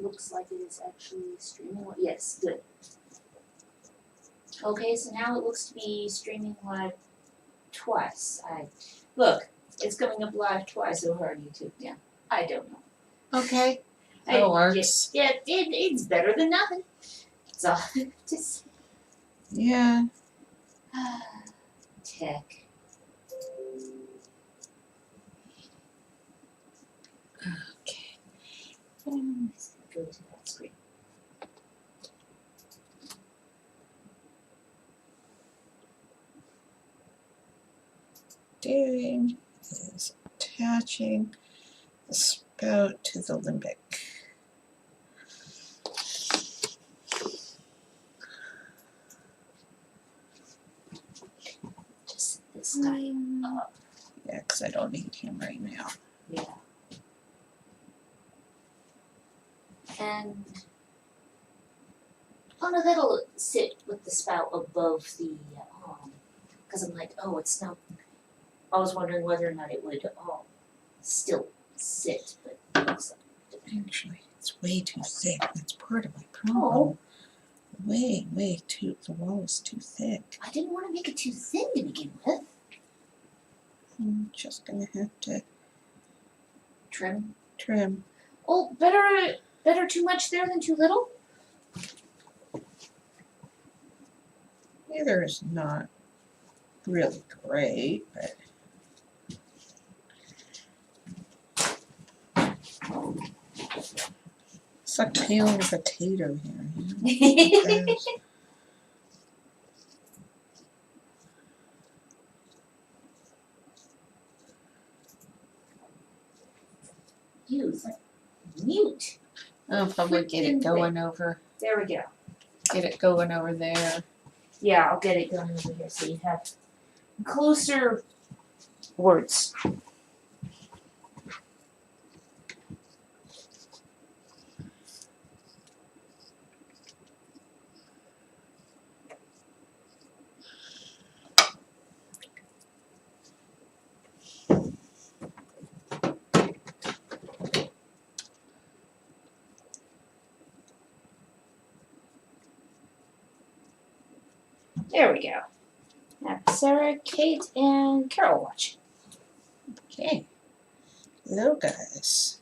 looks like it is actually streaming. Yes, good. Okay, so now it looks to be streaming live twice. Look, it's coming up live twice over on YouTube. Yeah, I don't know. Okay. That works. It's better than nothing. It's all just Yeah. tech. Okay. Let's go to that screen. Doing is attaching the spout to the limbic. Just this guy up. Yeah, because I don't need him right now. Yeah. And oh no, that'll sit with the spout above the because I'm like, oh, it's not. I was wondering whether or not it would still sit, but it looks like Actually, it's way too thick. That's part of my problem. Oh. Way too. The wall is too thick. I didn't want to make it too thin to begin with. I'm just gonna have to Trim. trim. Oh, better too much there than too little. Neither is not really great, but it's like peeling a potato here. You know? Gross. Use mute. I'll probably get it going over. There we go. Get it going over there. Yeah, I'll get it going over here so you have closer words. There we go. Now Sarah, Kate, and Carol watch. Okay. Hello, guys.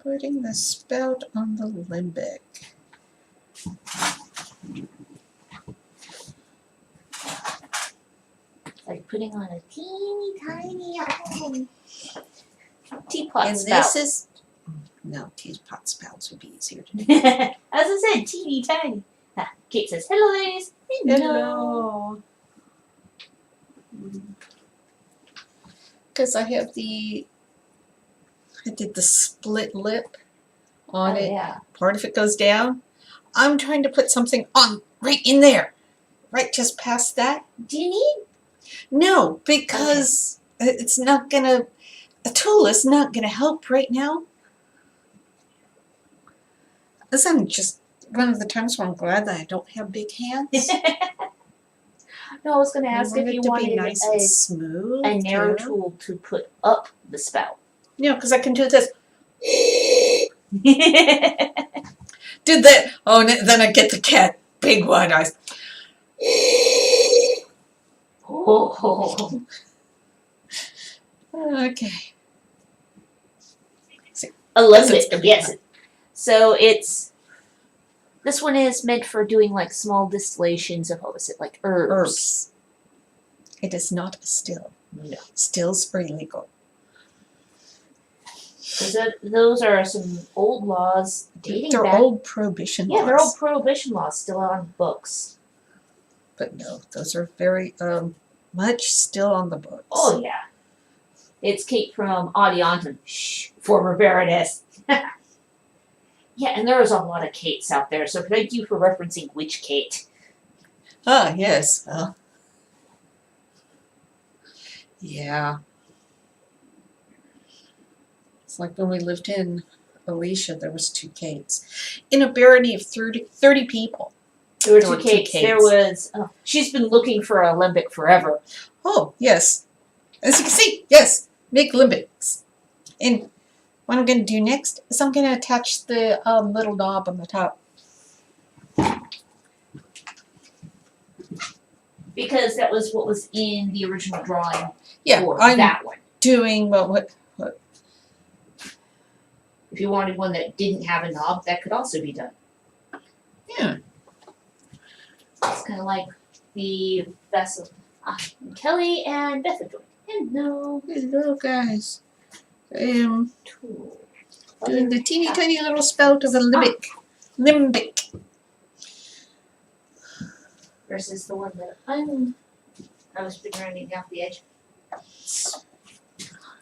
Putting the spout on the limbic. Like putting on a teeny tiny teapot And spout. this is no teapot spouts would be easier to do. As I said, teeny tiny. Kate says, "Hello, ladies." Hello. Because I did the split lip on it. Yeah. Part of it goes down. I'm trying to put something on right in there. Right just past that. Do you need? No, because it's not gonna, a tool is not gonna help right now. This is just one of the times when I'm glad that I don't have big hands. No, I was going to I ask if want you it to wanted be nice and smooth. a narrow too. tool to put up the spout. Yeah, because I can do this. Did that. Oh, and then I get the cat. Big wide eyes. Oh. Okay. A Yes, limbic, it's gonna be yes. fun. So this one is meant for doing like small distillations of, what was it, like herbs. Herbs. It is not a still. No. Stills are illegal. Those are some old laws dating They're back. old prohibition laws. Yeah, they're old prohibition laws still on books. But no, those are very much still on the books. Oh yeah. It's Kate from Audianton. Shh, former Baroness. Yeah, and there's a lot of Kates out there, so thank you for referencing which Kate. Ah, yes. Yeah. It's like when we lived in Alicia, there was 2 Kates. In a barony of 30 people. There were There two were 2 Kates. Kates. There was. She's been looking for a limbic forever. Oh, yes. As you can see, yes. Make limbics. And what I'm gonna do next is I'm gonna attach the little knob on the top. Because that was what was in the original drawing Yeah, for I'm that one. doing what If you wanted one that didn't have a knob, that could also be done. yeah. It's kind of like the vessel. Kelly and Beth are joined. Hello. Hello guys. Tool. Doing the teeny tiny little spout of a limbic. Versus the one that I was rounding out the edge.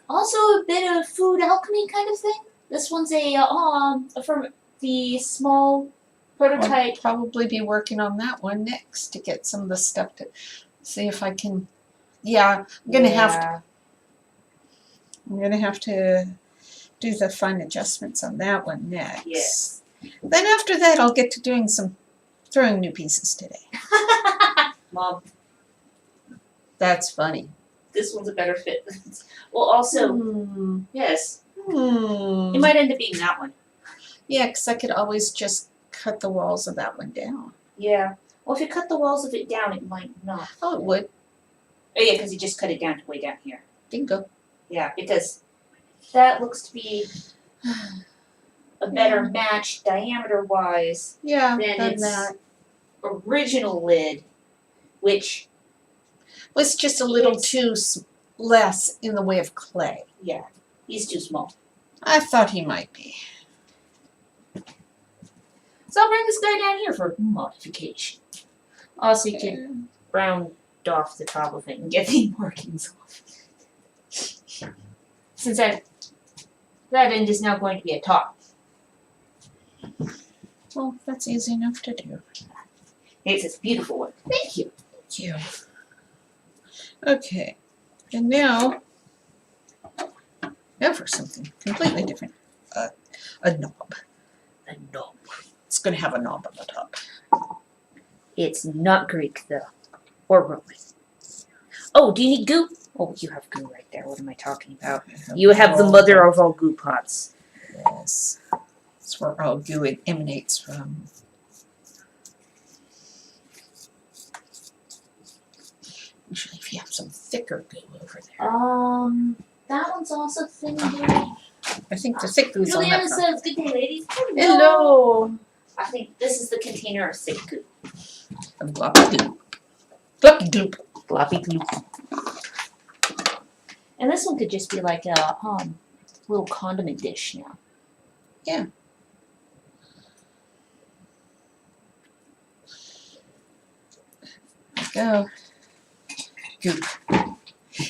Also a bit of food alchemy kind of thing. This one's from the small I'll prototype. probably be working on that one next to get some of the stuff to see if I can. Yeah, I'm gonna have to do the fine adjustments on that one next. Yes. Then after that, I'll get to doing some throwing new pieces today. Mom, That's funny. this one's a better fit. Well, also, yes, it might end up being that one. Yeah, because I could always just cut the walls of that one down. Yeah. Well, if you cut the walls of it down, it might not. Oh, it would. Oh yeah, because you just cut it down to way down here. Bingo. Yeah, because that looks to be a better match diameter-wise Yeah, than done its that. original lid, which, Was just a little too less in the way of clay. yeah, he's too small. I thought he might be. So I'll bring this guy down here for modification. Also, you can round off the top of it and get the markings off. Since that end is now going to be a top. Well, that's easy enough to do. It's this beautiful one. Thank you. Thank you. Okay, and now for something completely different. A knob. A knob. It's going to have a knob on the top. It's not Greek though, or Roman. Oh, do you need goo? Oh, you have goo right there. What am I talking about? You have the mother of all goo pots. Yes. That's where all goo emanates from. Usually if you have some thicker goo over there. That one's also thin goo. I think the thick goo's on Juliana that front. says, "Good day, ladies." Hello. I think this is the container of thick goo. A gloppy gloop. Gloppy gloop. Floppy glue. And this one could just be like a little condiment dish now. Yeah. Go. Goop.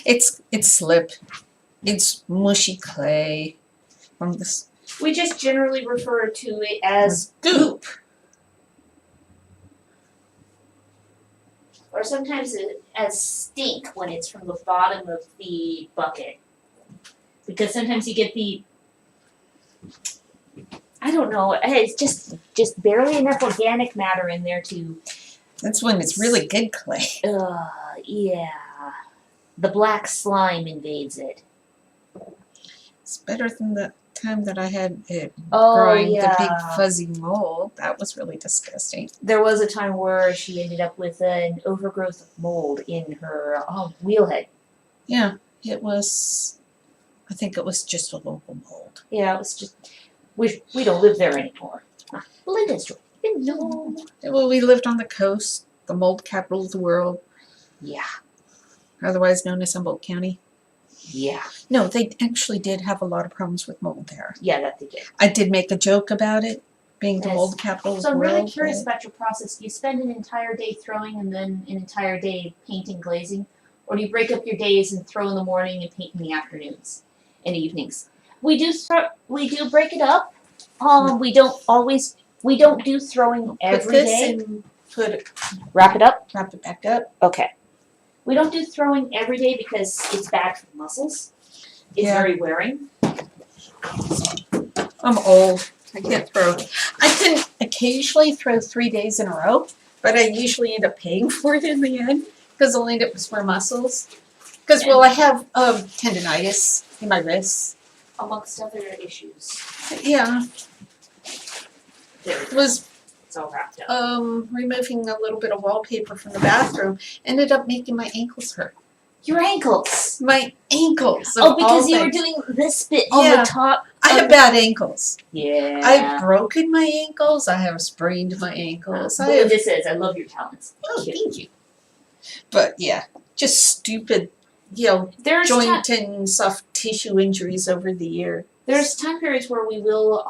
It's slip. It's mushy clay from this We just generally refer to it as goop. or sometimes as stink when it's from the bottom of the bucket. Because sometimes you get I don't know, it's just barely enough organic matter in there to, That's when it's really good clay. yeah. The black slime invades it. It's better than the time that I had it Oh, growing the yeah. big fuzzy mold. That was really disgusting. There was a time where she ended up with an overgrowth of mold in her wheelhead. Yeah, it was. I think it was just a local mold. Yeah, it was just, we don't live there anymore. Belinda's joy. No. Well, we lived on the coast, the mold capital of the world, Yeah. otherwise known as Humboldt County. Yeah. No, they actually did have a lot of problems with mold there. Yeah, that they did. I did make a joke about it being the Yes. mold capital of So the I'm world. really curious but- about your process. Do you spend an entire day throwing and then an entire day painting, glazing? Or do you break up your days and throw in the morning and paint in the afternoons and evenings? We do break it up. We don't do throwing Put every this day. and put it, Wrap it up? wrap it back up. Okay. We don't do throwing every day because it's bad for the muscles. It's Yeah. very wearing. I'm old. I can't throw. I can occasionally throw 3 days in a row, but I usually end up paying for it in the end because I'll end up with sore muscles. Because, well, I have tendonitis in my wrists, amongst other issues. Yeah, There it was it's all wrapped up. removing a little bit of wallpaper from the bathroom ended up making my ankles hurt. Your ankles. My ankles. Oh, of because all you were things. doing this bit on Yeah. the top. I have bad ankles. Yeah. I've broken my ankles. I have sprained my ankles. I have. This is. I love your talents. Oh, thank you. But yeah, just stupid, There's joint and soft tissue injuries over the year. There's time periods where we will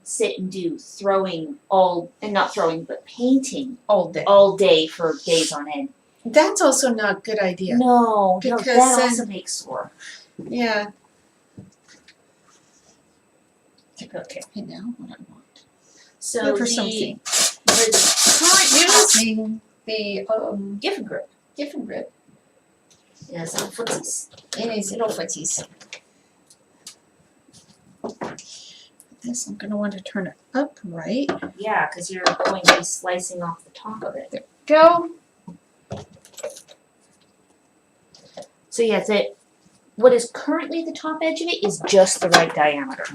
sit and do throwing but painting All day. all day for days on end. That's also not a good idea. No, Because that then- also makes sore. Yeah. Okay. I know what I want. So Look for the something. current Using the gift grip Giffen grip. is on footsies. In these little footsies. This I'm gonna want to turn it upright. Yeah, because you're going to be slicing off the top of it. Go. So yeah, what is currently the top edge of it is just the right diameter,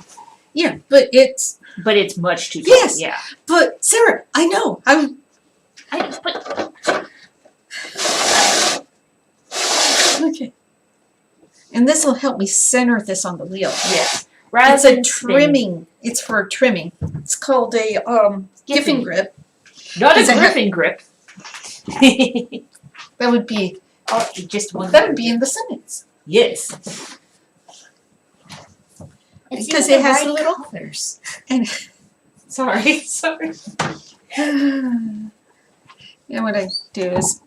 Yeah, but it's but it's much too tall. Yes. Yeah. but Sarah, I know. But Okay. And this will help me center this on the wheel. yes. Rather It's a than trimming. It's for trimming. It's called a Giffen grip. Not a Is it- griffin grip. That would be Just one. that would be in the sentence. Yes. Because it has little colors. and Sorry. yeah, what I do is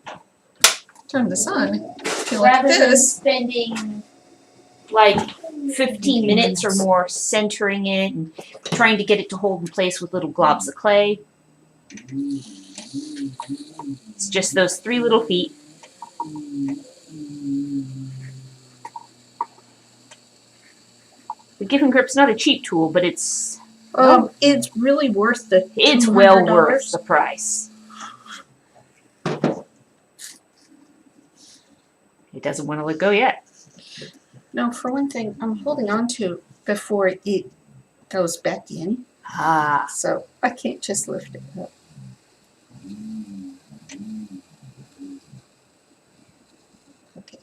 turn this on. If you look at Rather than this. spending like 15 minutes or more centering it and trying to get it to hold in place with little globs of clay. It's just those 3 little feet. The Giffen grip's not a cheap tool, but it's It's really worth the well $200. worth the price. It doesn't want to let go yet. No, for one thing, I'm holding on to it before it goes back in, Ah, so I can't just lift it up. Okay,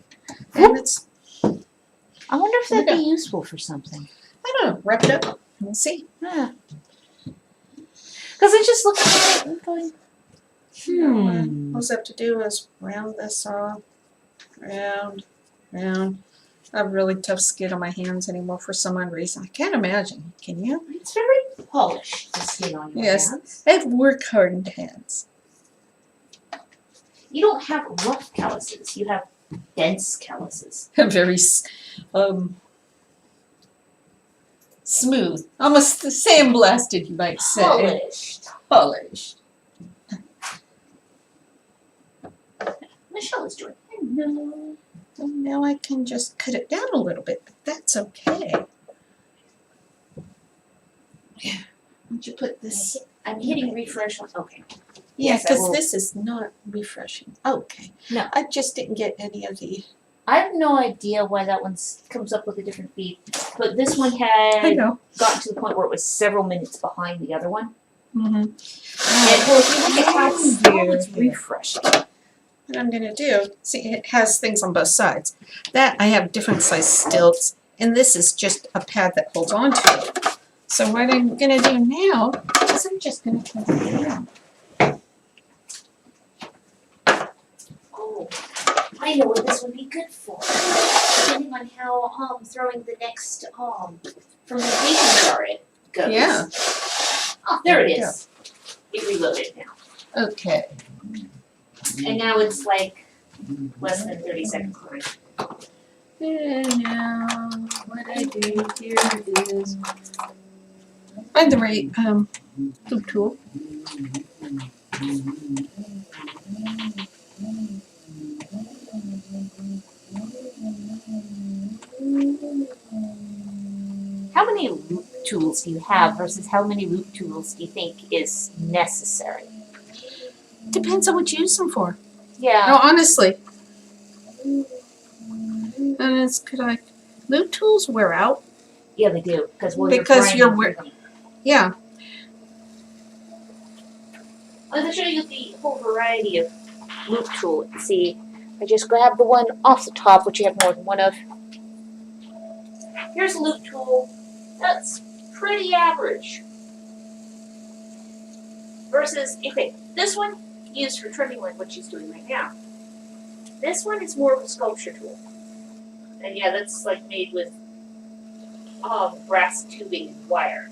and it's I wonder if There we that'd be useful for something. I don't know, wrap it up and we'll see. Because I just looking at it and going, All I have to do is round this off, round. I have really tough skin on my hands anymore for some odd reason. I can't imagine. Can you? it's very polished, the skin on your Yes. hands. I have work-hardened hands. You don't have rough calluses, you have dense calluses. Very smooth, almost sandblasted, you might say. Polished. Polished. Michelle is doing. Hello. So now I can just cut it down a little bit, but that's okay. Yeah. Won't you put this? I'm hitting refresh on. Okay. Yeah, Yes, I because will. this is not refreshing. Okay. No. I just didn't get any of the. I have no idea why that one comes up with a different feed, but this one I had know. gotten to the point where it was several minutes behind the other one. Mm-hmm. And well, if you look at how slow it's Here. refreshing. What I'm gonna do, see, it has things on both sides. That I have different size stilts, and this is just a pad that holds on to it. So what I'm gonna do now is I'm just gonna turn it around. Oh, I know what this would be good for. Depending on how throwing the next fermentation jar it goes. Yeah. Oh, there it There we is. It reloaded now. Okay. And now it's like less than 30 seconds behind. And now what I do here is find the right hoop tool. How many loop tools do you have versus how many loop tools do you think is necessary? Depends on what you use them for. Yeah. No, honestly. And it's could I loop tools wear out? Yeah, they do, because Because you're Yeah, I'm going to show you the whole variety of loop tool. See, I just grabbed the one off the top, which you have more than one of. Here's a loop tool that's pretty average. Versus, okay, this one used for trimming like what she's doing right now. This one is more of a sculpture tool. And yeah, that's like made with brass tubing and wire.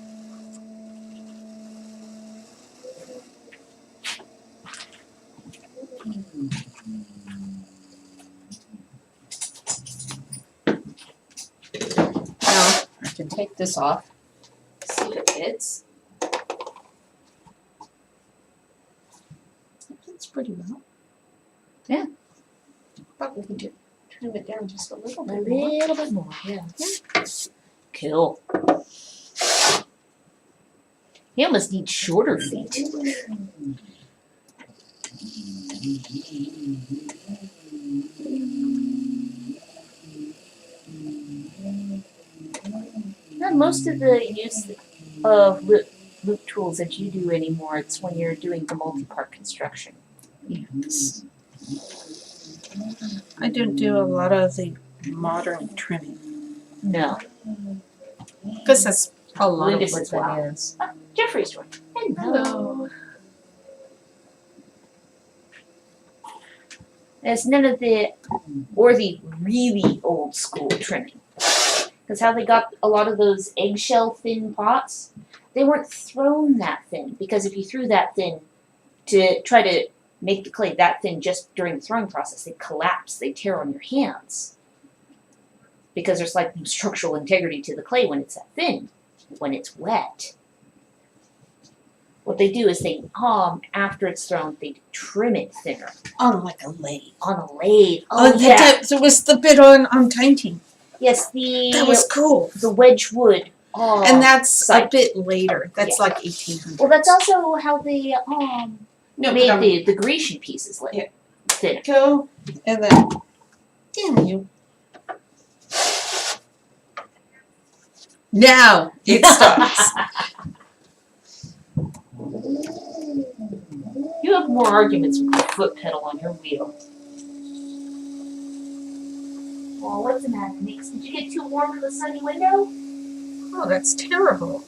now I can take this off. See if it fits. It fits pretty well. Yeah. But we can trim it down just a little A bit more. little bit more, yeah. Cool. You almost need shorter feet. Not most of the use of loop tools that you do anymore, it's when you're doing the multi-part construction. Yes. I don't do a lot of the modern trimming No. because that's a lot Linda of what says, wow. that is. Jeffrey's doing. Hello. There's none of the really old school trimming. Because how they got a lot of those eggshell thin pots, they weren't thrown that thin. Because if you threw that thin to try to make the clay that thin just during the throwing process, they collapse, they tear on your hands. Because there's like structural integrity to the clay when it's that thin, when it's wet. What they do is they, after it's thrown, they trim it thinner. On like a lathe. On a lathe. Oh, yeah. That was the bit on Tiny. Yes, That was cool. the wedge wood. And that's side. a bit later. That's Yeah. like 1800. Well, that's also how they no, made the Grecian pieces Yeah. thinner. Go and then damn you. Now it stops. You have more arguments with the foot pedal on your wheel. Well, what's the matter, Nix? Did you get too warm in the sunny window? Oh, that's terrible.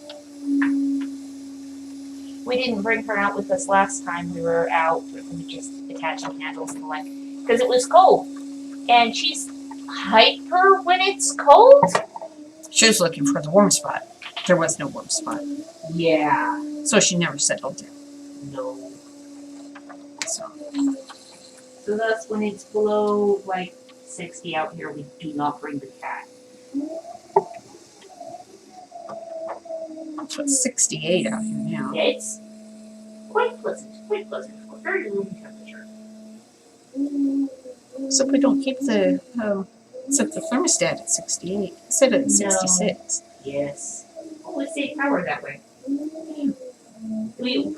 We didn't bring her out with us last time we were out. We were just attaching handles and the like. Because it was cold. And she's hyper when it's cold? She was looking for the warm spot. There was no warm spot. Yeah. So she never settled down. No. So So thus, when it's below, like, 60 out here, we do not bring the cat. it's what, 68 out here now. Yeah, it's quite pleasant. Very room temperature. So if we don't keep the set the thermostat at 68, set it at 66. Yes. Well, we save power that way. We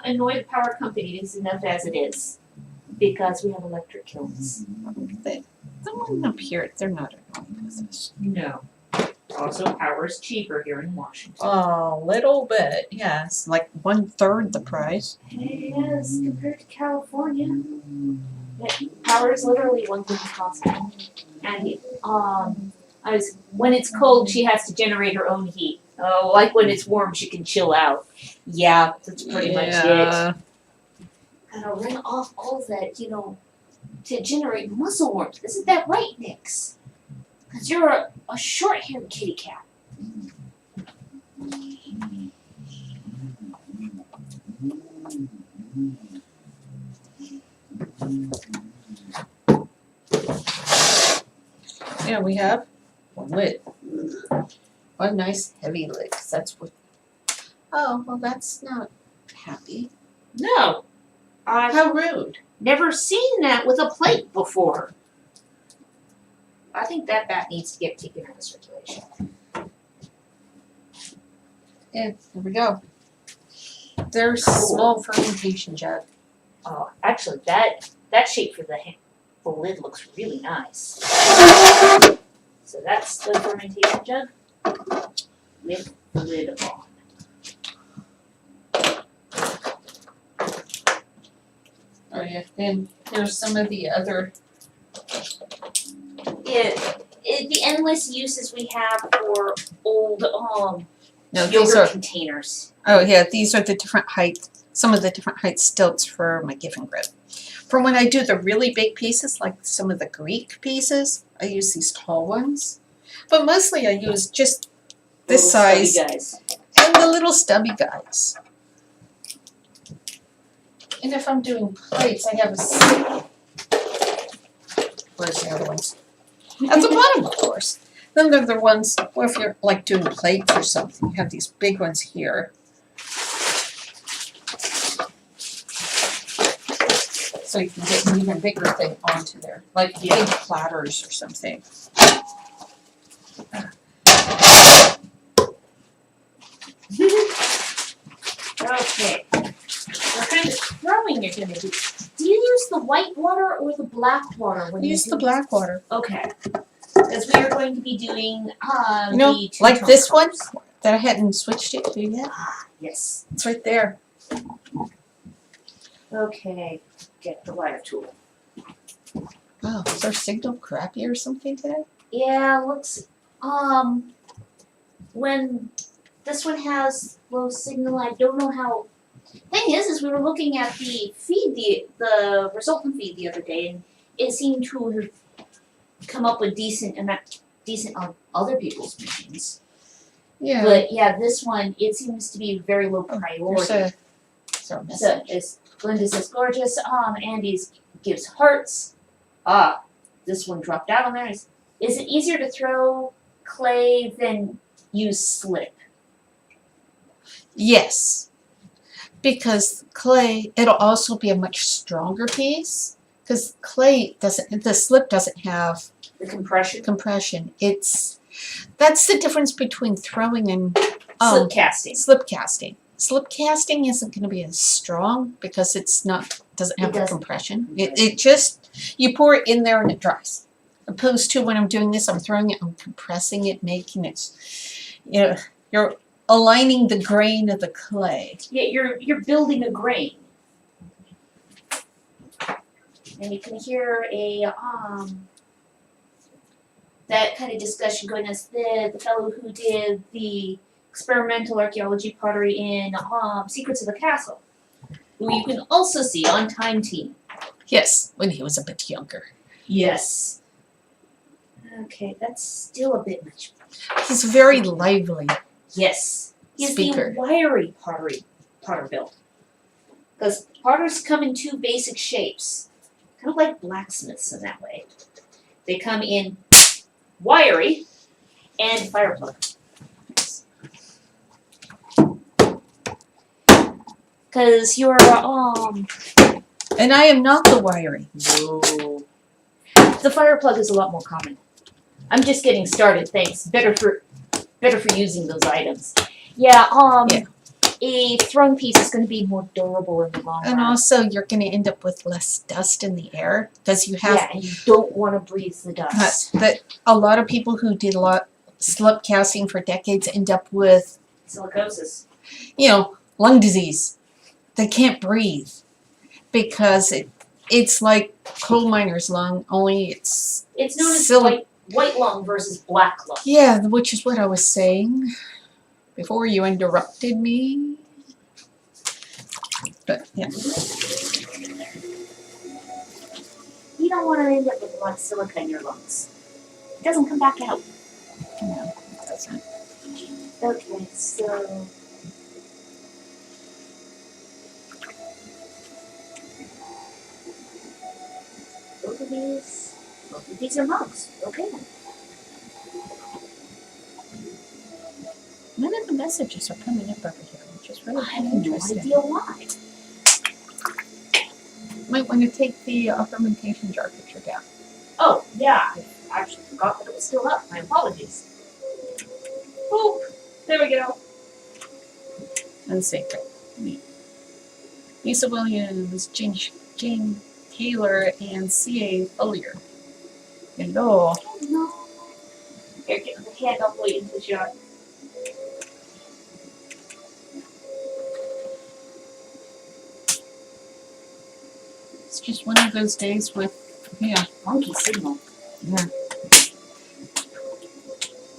annoy the power companies enough as it is. Because we have electric kilns. The one up here, they're not annoying with us. No. Also, power's cheaper here in Washington. A little bit, yes. Like 1/3 the price. Yes, compared to California. Power is literally one thing constant. And when it's cold, she has to generate her own heat. Oh, like when it's warm, she can chill out. Yeah, that's pretty much it. Gotta run off all that, to generate muscle warmth. Isn't that right, Nix? Because you're a short-haired kitty cat. Yeah, we have one lid. One nice heavy lid, 'cause that's what. Oh, well, that's not happy. No. I've How rude. never seen that with a plate before. I think that needs to get taken out of circulation. Yeah, there we go. There's small fermentation jug. Oh, actually, that shape for the lid looks really nice. So that's the fermentation jug with the lid on. Oh yeah, and there's some of the other, The endless uses we have for old no, these yogurt are, containers. oh yeah, these are the different height, some of the different height stilts for my giving grip. For when I do the really big pieces, like some of the Greek pieces, I use these tall ones. But mostly I use just this Little stubby size guys. and the little stubby guys. And if I'm doing plates, I have a where's the other ones? At the bottom, of course. Then there are the ones, well, if you're like doing plates or something, you have these big ones here. So you can get an even bigger thing onto there, like big platters or something. Okay. What kind of throwing you're gonna do? Do you use the white water or the black water when you Use do the black water. Okay. Because we are going to be doing You know, the two like tone this one colors. that I hadn't switched it to yet. Yes. It's right there. Okay. Get the wire tool. Oh, is our signal crappy or something today? Yeah, looks when this one has low signal, I don't know how. Thing is we were looking at the feed, the resultant feed the other day, and it seemed to have come up with decent on other people's machines. Yeah. But yeah, this one it seems to be very low There's priority. a So message. as Linda says, gorgeous. Andy's gives hearts. This one dropped out on there. Is it easier to throw clay than use slip? Yes. Because clay, it'll also be a much stronger piece. Because clay doesn't, the slip doesn't have The compression, compression. That's the difference between throwing and slip casting. slip casting. Slip casting isn't going to be as strong because doesn't have It the doesn't. compression. It just, you pour it in there and it dries. Opposed to when I'm doing this, I'm throwing it, I'm compressing it, making it, you're aligning the grain of the clay. Yeah, you're building a grain. And you can hear that kind of discussion going on. The fellow who did the experimental archaeology pottery in Secrets of the Castle, who you can also see on Time Team. Yes, when he was a bit younger. Yes. Okay, that's still a bit much. He's very lively. Yes. He's Speaker. the wiry potter build. Because potters come in two basic shapes. Kind of like blacksmiths in that way. They come in wiry and fire plug. Because you're, And I am not the wiry. no. The fire plug is a lot more common. I'm just getting started, thanks. Better for using those items. Yeah, Yeah. a thrown piece is going to be more durable in the long And run. also, you're going to end up with less dust in the air because you have Yeah, and you don't want to breathe the dust. that a lot of people who did a lot slip casting for decades end up with, Silicosis. lung disease. They can't breathe because it's like coal miner's lung, only it's It's known as Sili- white lung versus black lung. yeah, which is what I was saying before you interrupted me. But yeah, You don't want to end up with a lot of silica in your lungs. It doesn't come back out. no, it doesn't. Okay, so both of these are mugs. Okay then. None of the messages are coming up over here, which is really I have no interesting. idea why. Might want to take the fermentation jar picture down. Oh, yeah, I actually forgot that it was still up. My apologies. Boop! There we go. And see. Lisa Williams, Jane Taylor, and C.A. Follier. Hello. No. can't help waiting for Sean. It's just one of those days with, Monkey signal.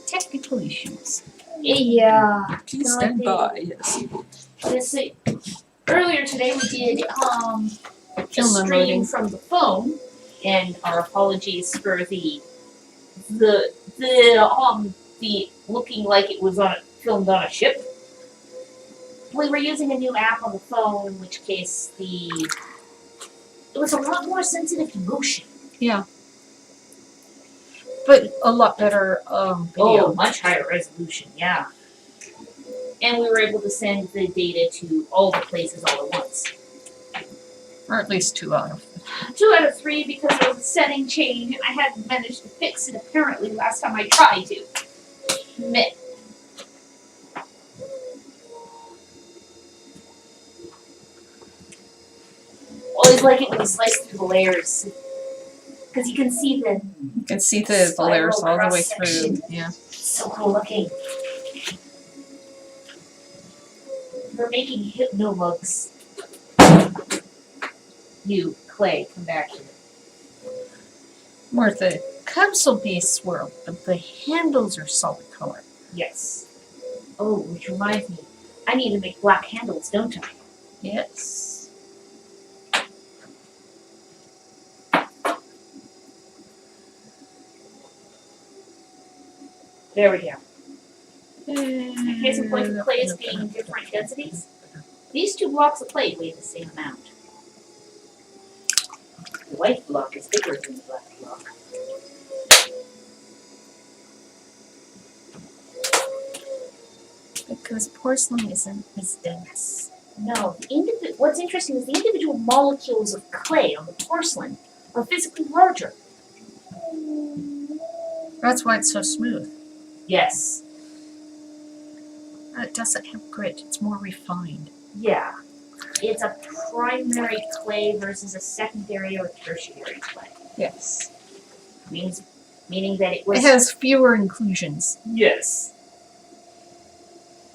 technical issues. Yeah. Please No, stand they- by, yes. Let's see. Earlier today we did a Film stream unloading. from the phone, and our apologies for the looking like it was filmed on a ship. We were using a new app on the phone, in which case it was a lot more sensitive to motion. But a lot better video. Oh, much higher resolution, yeah. And we were able to send the data to all the places all at once. Or at least 2 out of 2 out of 3 because there was a setting change and I hadn't managed to fix it apparently last time I tried to. Meh. Always like it when you slice through the layers. Because you can see You can see the layers all the way through. cross-section. Yeah. So cool looking. We're making hypno-mugs. You, Clay, come back here. More the cups will be swirled, but the handles are solid color. Yes. Oh, which reminds me, I need to make black handles, don't I? Yes. There we go. In case in point, the clay is being different densities. These 2 blocks of clay weigh the same amount. The white block is bigger than the black block. Because porcelain isn't as dense. No, what's interesting is the individual molecules of clay on the porcelain are physically larger. That's why it's so smooth. Yes. It doesn't have grit, it's more refined. Yeah. It's a primary clay versus a secondary or tertiary clay. Yes. Meaning that it was. It has fewer inclusions. Yes.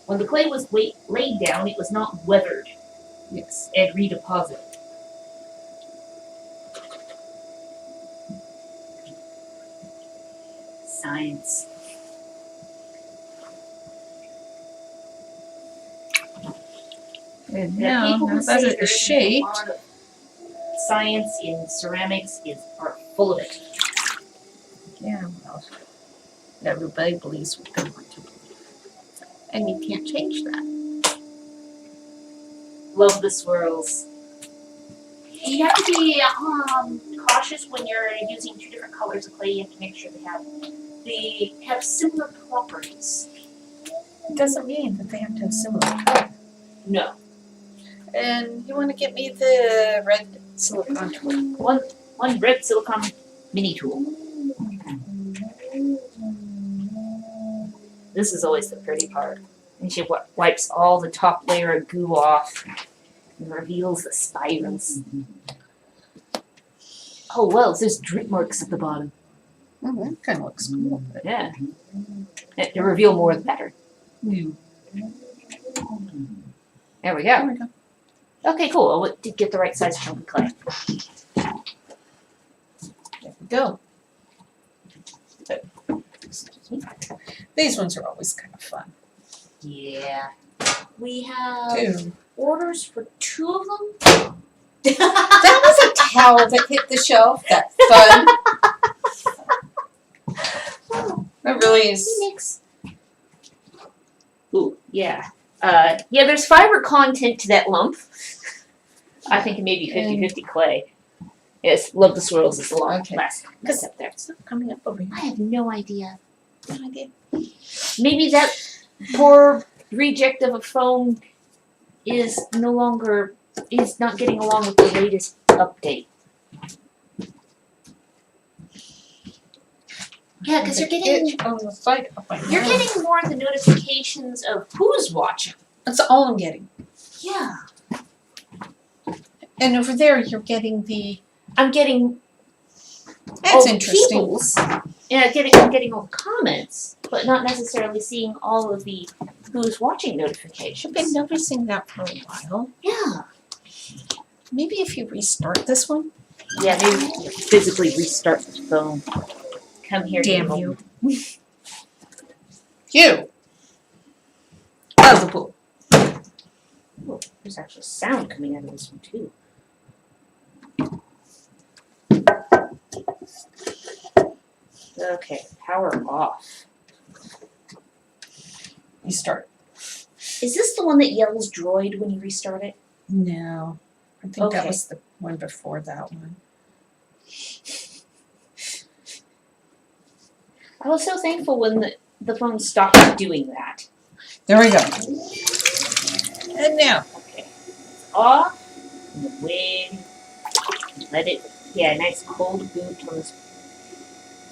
When the clay was laid down, it was not weathered Yes. and redeposited. Science. And There are now, people who now say that it there is isn't a shaped, lot of science in ceramics are full of it. yeah, well, everybody believes what they want to believe. And you can't change that. Love the swirls. You have to be cautious when you're using 2 different colors of clay. You have to make sure they have similar properties. It doesn't mean that they have to have similar color. No. And you want to get me the red silicone tool. One red silicone mini tool. This is always the pretty part. And she wipes all the top layer of goo off and reveals the spirals. Oh well, there's drip marks at the bottom. Oh, that kind of looks cool. But Yeah. To reveal more the better. There we there go. we go. Okay, cool. I did get the right size chunk of clay. There we go. These ones are always kind of fun. Yeah. We have Too. orders for 2 of them. That was a towel that hit the shelf. That's fun. It really is. Phoenix. Ooh, yeah. Yeah, there's fiber content to that lump. I think it may be 50-50 clay. Yes, love the swirls. It's a long Okay. last mess up there. It's not coming up over here. I have no idea. No idea. Maybe that poor reject of a phone is not getting along with the latest update. Yeah, because you're getting itch on the side of my you're nose. getting more of the notifications of who's watching. That's all I'm getting. Yeah. And over there, you're getting the. I'm getting That's all the interesting. people's. Yeah, I'm getting all the comments. but not necessarily seeing all of the who's watching I've notifications. been noticing that for a while. Yeah. Maybe if you restart this one. Yeah, maybe physically restart the phone. Come here, Damn you. you. You! Out of the pool. Oh, there's actually sound coming out of this one too. Okay, power off. You start. Is this the one that yells droid when you restart it? No. I think that Okay. was the one before that one. I was so thankful when the phone stopped doing that. There we go. And now. Okay, it's off. And the wig. Let it, yeah, nice cold boot on this.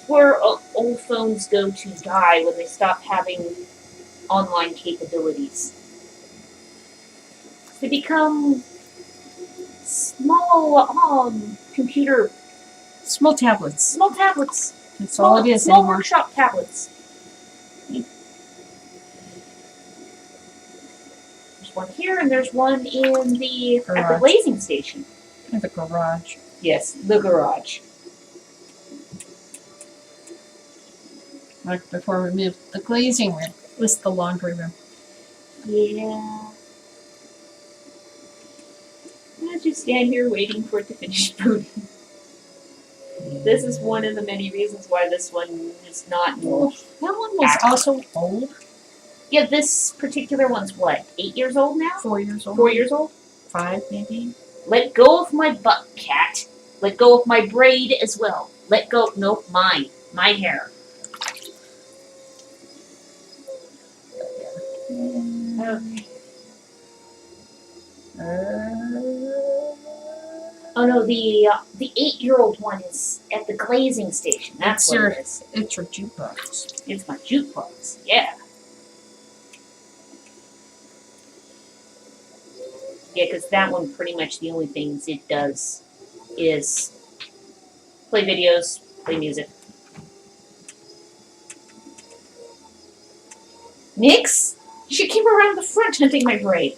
Where old phones go to die when they stop having online capabilities. They become small computer, Small tablets. small tablets, That's all it is small anymore. workshop tablets. There's one here, and there's one at the Garage. glazing station. In the garage. Yes, the garage. Like before we moved the glazing room was the laundry room. Yeah. I just stand here waiting for it to finish booting. This is one of the many reasons why this one is not. Well, that one was also old. Yeah, this particular one's what? 8 years old now? 4 years old. 4 years old? 5 maybe. Let go of my butt, cat. Let go of my braid as well. Let go. Nope, mine. My hair. Okay. Oh no, the 8-year-old one is at the glazing station. That's It's what your- it is. It's your jukebox. It's my jukebox. Yeah. Yeah, because that one pretty much the only things it does is play videos, play music. Nix? She came around the front hunting my braid.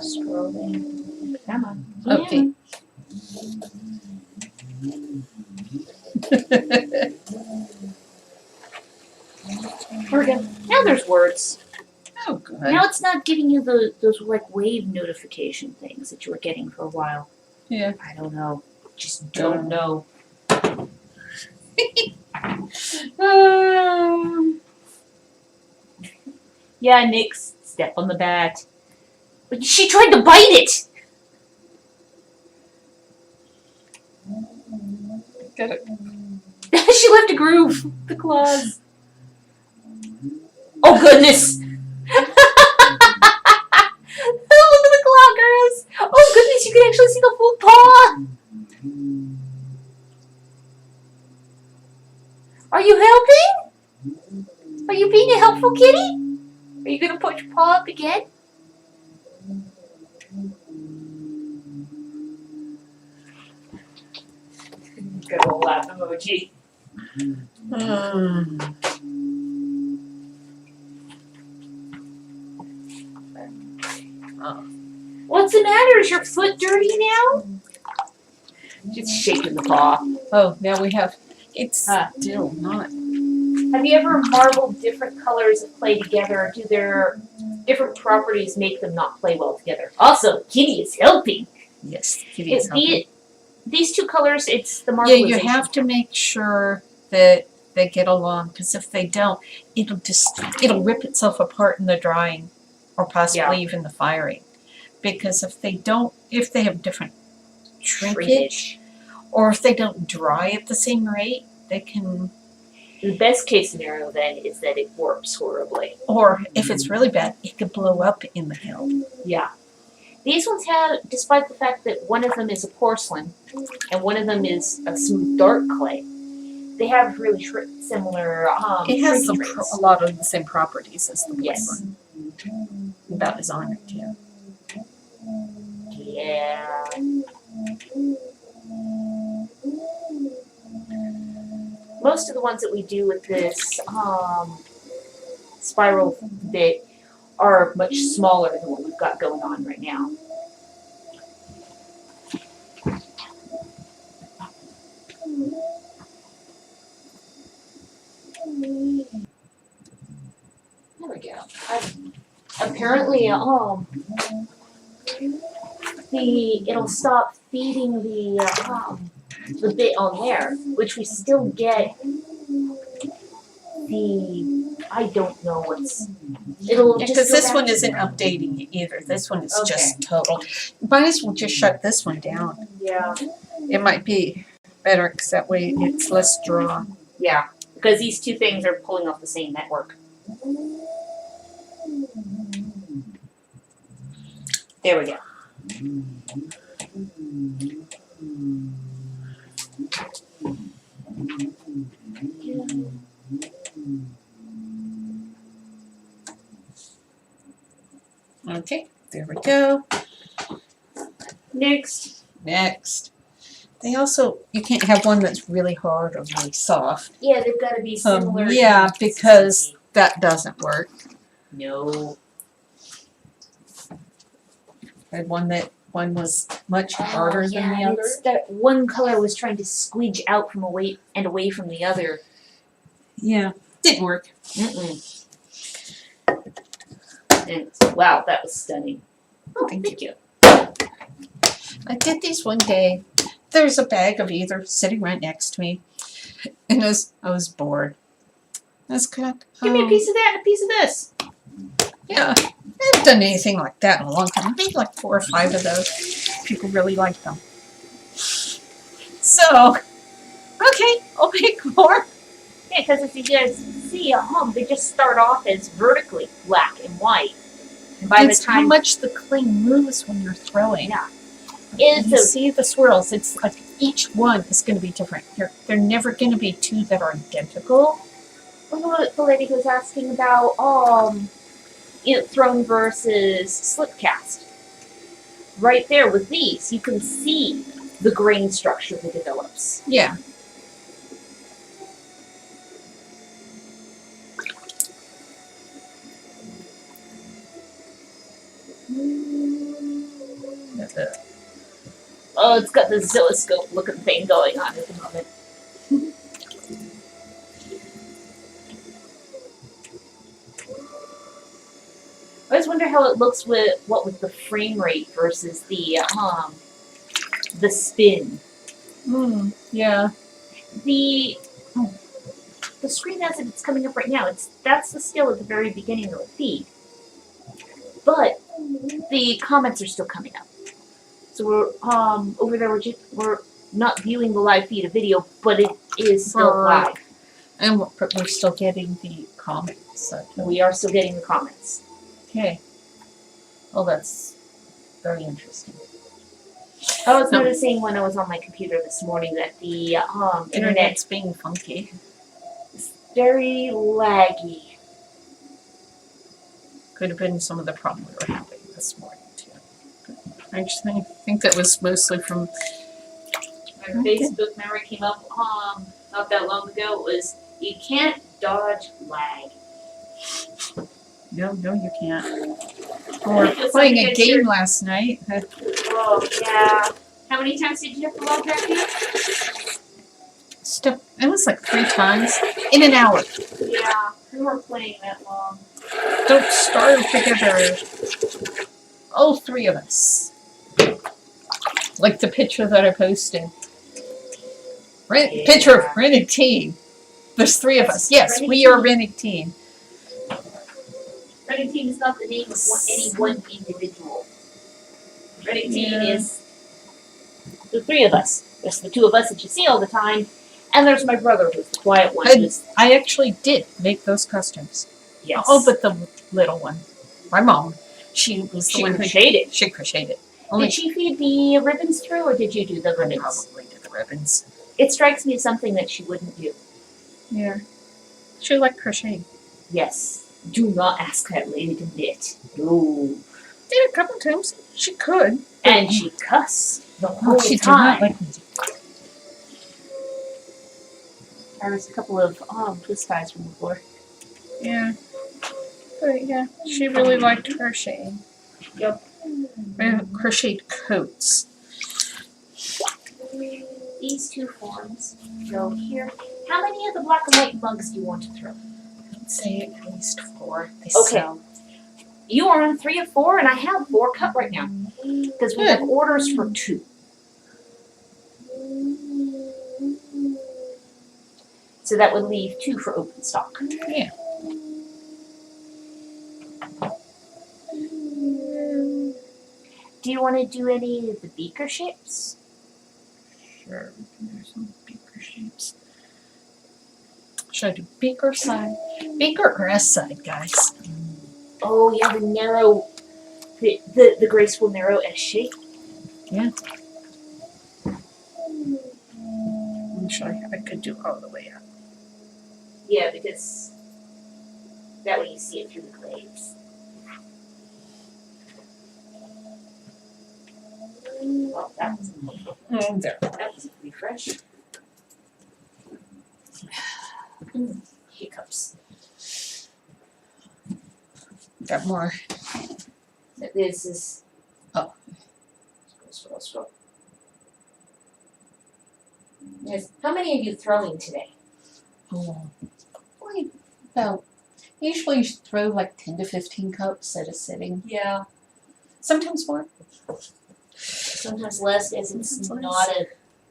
Scrolling. Come on. Okay. Here we go. Now there's words. Oh, good. Now it's not giving you those like wave notification things that you were getting for a while. Yeah. I don't know. Just don't know. Yeah, Nix, step on the bat. But she tried to bite it! Get it. She left a groove. The claws. Oh goodness! Look at the claw, girls! Oh goodness, you can actually see the full paw! Are you helping? Are you being a helpful kitty? Are you gonna put your paw up again? Good old laugh emoji. What's the matter? Is your foot dirty now? Just shaking the paw. Oh, now we have. It's Ah. still not. Have you ever marveled different colors that play together? Do their different properties make them not play well together? Also, Kitty is helping. Yes, Kitty is It- helping. These two colors, it's the Yeah, marvelization. you have to make sure that they get along, because if they don't, it'll rip itself apart in the drying, or possibly even the firing. Because if they have different shrinkage, or if they don't dry at the same rate, they can. The best case scenario then is that it warps horribly. Or if it's really bad, it could blow up in the hill. Yeah. These ones have, despite the fact that one of them is a porcelain and one of them is a smooth dark clay, they have really similar It has shrinking rates. a lot of the same properties as the Yes. one. About as on it, too. Yeah. most of the ones that we do with this spiral bit are much smaller than what we've got going on right now. There we go. Apparently, it'll stop feeding the bit on there, which we still get I don't know what's it'll just Because go this back one to isn't normal. updating it either. This one is Okay. just total. Might as well just shut this one down. Yeah. It might be better because that way it's less draw. Yeah. Because these two things are pulling off the same network. There we go. Okay, there we go. Next. Next. They also, you can't have one that's really hard or really soft. Yeah, they've got to be similar. Yeah, to because that doesn't work. no. I had one was much harder than the other. It's that one color was trying to squidge out from away from the other. Yeah, didn't work. Mm-mm. And wow, that was stunning. Oh, thank you. you. I did these one day. There's a bag of either sitting right next to me, and I was bored. I was kind of, Give me a piece of that and a piece of this. yeah, I haven't done anything like that in a long time. I made like 4 or 5 of those. People really like them. So, okay, I'll make more. Yeah, because if you guys see, they just start off as vertically black and white. And by It's the time how much the clay moves when you're throwing. Yeah. And it's you a see the swirls. It's like each one is going to be different. They're never going to be 2 that are identical. the lady who was asking about thrown versus slip cast. Right there with these, you can see the grain structure that develops. Yeah. Oh, it's got the oscilloscope looking thing going on at the moment. I always wonder how it looks with the frame rate versus the spin. Yeah. The screen as it's coming up right now, that's the still at the very beginning of the feed. But the comments are still coming up. So we're over there we're not viewing the live feed of video, but it is still Right. live. And we're still getting the comments. So. We are still getting the comments. Okay. Oh, that's very interesting. I was noticing when I was on my computer this morning that the internet Internet's being funky. is very laggy. Could have been some of the problem we were having this morning too. I just think that was mostly from. My Facebook memory came up not that long ago. It was you can't dodge lag. No, you can't. Or Just playing like a you game said- last night. Oh yeah. How many times did you have to log back in? It was like 3 times in an hour. Yeah, we weren't playing that long. Don't starve together. All 3 of us. Like the picture that I posted. Yeah. Picture of rented team. There's 3 of us. Yes, Rented we are team. rented team. Running team is not the name of any one individual. Running team Yeah. is the 3 of us. There's the 2 of us that you see all the time, and there's my brother who's the quiet one. I actually did make those costumes. Yes. Oh, but the little one. My mom. She was the she one who crocheted it. She crocheted it. Only Did she feed the ribbons through, or did you do the ribbons? probably did the ribbons. It strikes me as something that she wouldn't do. Yeah. She liked crocheting. Yes. Do not ask that lady to knit. No. Did a couple times. She could. And she cussed the whole she did time. not like music. There was a couple of twist ties from before. Yeah. But yeah, she really liked crocheting. Yep. And crocheted coats. These two forms go here. How many of the black and white mugs do you want to throw? I'd say at least 4. They Okay. sell. You are on 3 of 4, and I have 4 cut right now because we have orders for 2. So that would leave 2 for open stock. Yeah. Do you want to do any of the beaker shapes? Sure, we can do some beaker shapes. Should I do beaker side? Beaker or S side, guys? Oh yeah, the narrow, the graceful narrow S shape. Yeah. Actually, I could do all the way up. Yeah, because that way you see it through the glaze. Well, that was There. that was a refresh. Hiccups. Got more. This is. Oh. Scroll. Yes. How many are you throwing today? Oh. Probably about. Usually you throw like 10 to 15 cups at a sitting. Yeah. Sometimes more. Sometimes less, as it's Sometimes not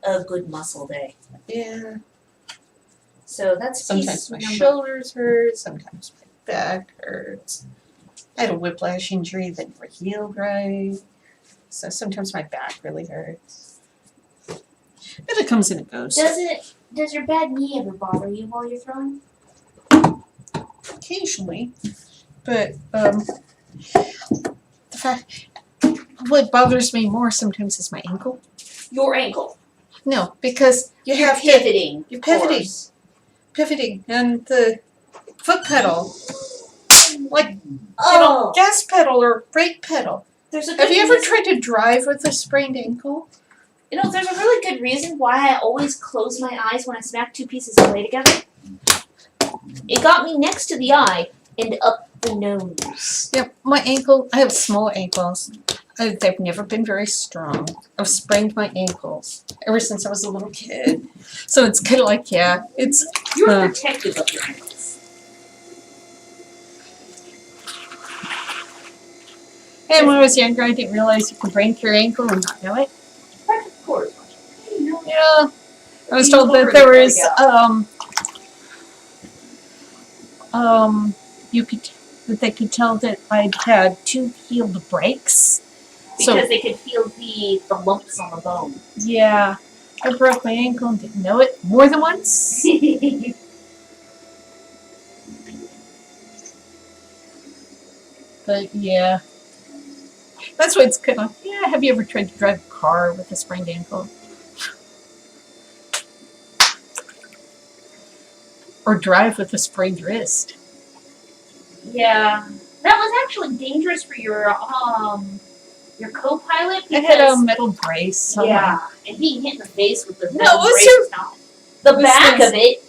a good muscle day. Yeah. So that's Sometimes piece my number. shoulders hurt. Sometimes my back hurts. I had a whiplash injury that never healed right. So sometimes my back really hurts. But it comes and it goes. Does your bad knee ever bother you while you're throwing? Occasionally. But the fact what bothers me more sometimes is my ankle. Your ankle. No, because you You're have to pivoting. you're of pivoting. course. pivoting and the foot pedal, like Oh, gas pedal or brake pedal. there's a. Have good you ever reason- tried to drive with a sprained ankle? You know, there's a really good reason why I always close my eyes when I smack 2 pieces of clay together. It got me next to the eye and up the nose. Yeah, my ankle. I have small ankles. They've never been very strong. I've sprained my ankles ever since I was a little kid. So it's kind of like, yeah, it's You're protective of your ankles. And when I was younger, I didn't realize you could break your ankle and not know it. Of course. Yeah, I was told that there was that they could tell that I'd had 2 healed breaks. Because they could feel the lumps on the bone. Yeah, I broke my ankle and didn't know it more than once. But yeah, that's what it's kind of. Yeah, have you ever tried to drive a car with a sprained ankle? Or drive with a sprained wrist? Yeah, that was actually dangerous for your co-pilot I because had a metal brace. On yeah, and being hit in the face with the No, metal it was brace your- is not the it was back this- of it.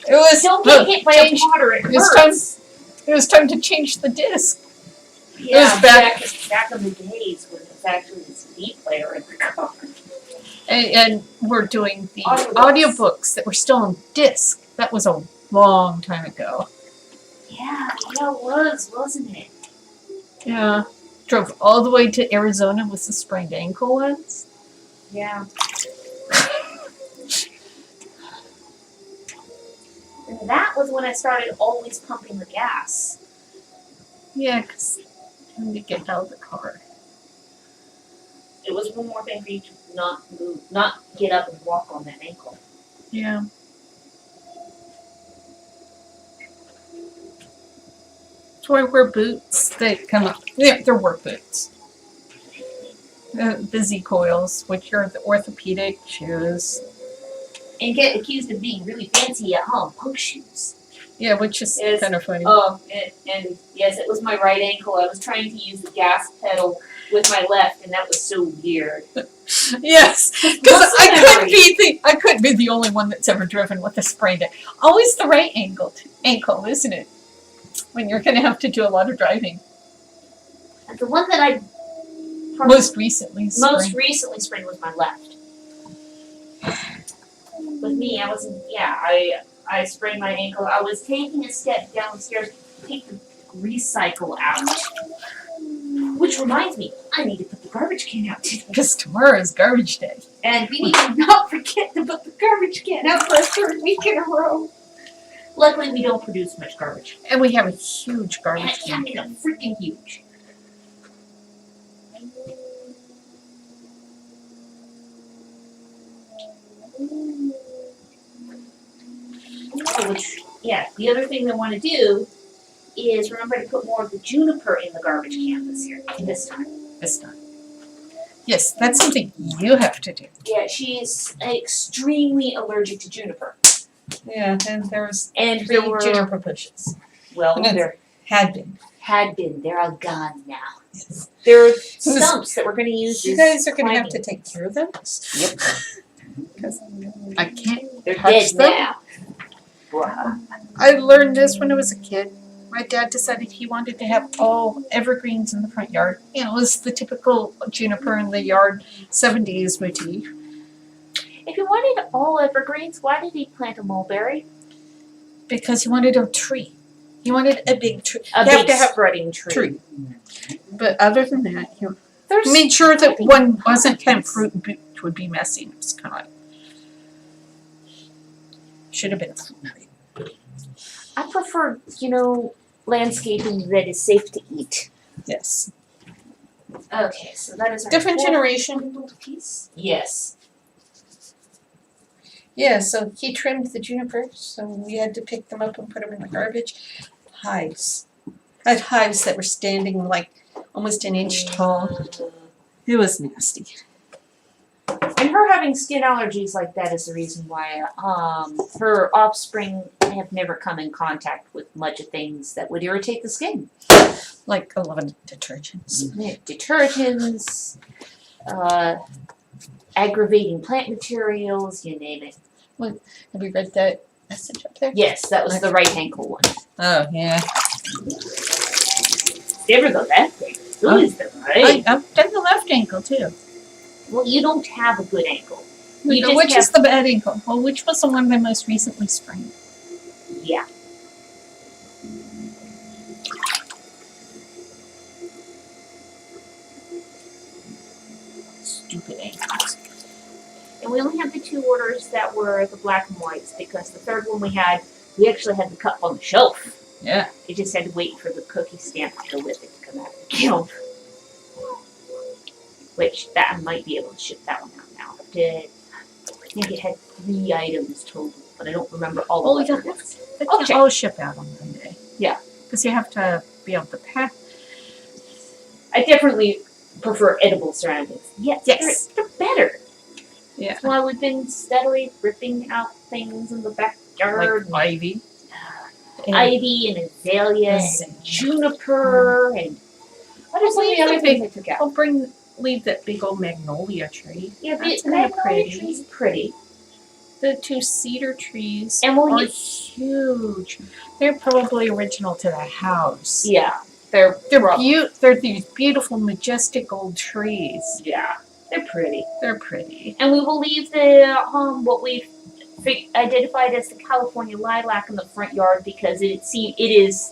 It was. Don't get hit by a change- water. It it's hurts. It was time to change the disc. Yeah, was back- back in the days when it was actually the CD player in the car. And we're doing the Audiobooks. audiobooks that were still on disc. That was a long time ago. Yeah, it was, wasn't it? Yeah. Drove all the way to Arizona with a sprained ankle once. Yeah. And that was when I started always pumping the gas. Yeah, because trying to get out of the car. It was one more thing for you to not move, not get up and walk on that ankle. Yeah. So I wear boots that come up. Yeah, they're work boots. The Z-coils, which are the orthopedic shoes. And get accused of being really fancy at home. Punk shoes. Yeah, which is Yes. kind of funny. And yes, it was my right ankle. I was trying to use the gas pedal with my left, and that was so weird. Yes, because I couldn't be the only one that's ever driven with a sprained ankle. Always the right ankle, isn't it? When you're going to have to do a lot of driving. And the one that I Most recently sprained was my left. With me, I sprained my ankle. I was taking a step downstairs to take the recycle out. Which reminds me, I need to put the garbage can out today. Because tomorrow is garbage day. And we need to not forget to put the garbage can out for a third week in a row. Luckily, we don't produce much garbage. And we have a huge And garbage it's can. freaking huge. The other thing I want to do is remember to put more of the juniper in the garbage can this time. Yes, that's something you have to do. Yeah, she's extremely allergic to juniper. Yeah, and there's And 3 there were, juniper bushes. well, And there had been. they're all gone now. Yes. There are stumps that we're going to use. You as guys are going to have to climbing. take care of them. Yep. Because I can't They're touch dead them. now. Wow. I learned this when I was a kid. My dad decided he wanted to have all evergreens in the front yard. You know, it was the typical juniper in the yard 70s motif. If you wanted all evergreens, why did he plant a mulberry? Because he wanted a tree. He wanted a big tree. A You have big to have spreading tree. tree. But other than that, he There's made sure that one wasn't kind of fruit and would be messy. It was kind of like, should have been a fruit tree. I prefer, landscaping that is safe to eat. Yes. Okay, so that is our Different fourth generation. little piece. Yes. Yeah, so he trimmed the junipers, so we had to pick them up and put them in the garbage. Hives. I had hives that were standing like almost an inch tall. It was nasty. And her having skin allergies like that is the reason why her offspring have never come in contact with much of things that would irritate the skin. Like a lot of detergents. Detergents, aggravating plant materials, you name it. Have you read that message up there? Yes, that was the right ankle one. Oh, yeah. Never the left ankle. Who is the right? I've done the left ankle, too. Well, you don't have a good ankle. You just Which have- is the bad ankle? Well, which was the one I most recently sprained? Yeah. Stupid ankles. And we only had the 2 orders that were the black and whites because the third one we actually had the cup on the shelf. Yeah. You just had to wait for the cookie stamp to go with it to come out of the kiln. Which, that I might be able to ship that one out now. I think it had 3 items total, but I don't remember all Oh, of yeah. them. They I'll can check. all ship out on Monday. Yeah. Because you have to be able to pack. I definitely prefer edible surroundings. Yes. They're better. Yeah. That's why we've been steadily ripping out things in the backyard. Like ivy. Ivy and azalea and juniper and what are some of the other things I took out? I'll leave that big old magnolia tree. Yeah, That's the kinda magnolia pretty. tree's pretty. The 2 cedar trees And we'll are get, huge. They're probably original to the house. yeah, they're They're these beautiful, majestic old trees. yeah, they're pretty. They're pretty. And we will leave the what we've identified as the California lilac in the front yard because it is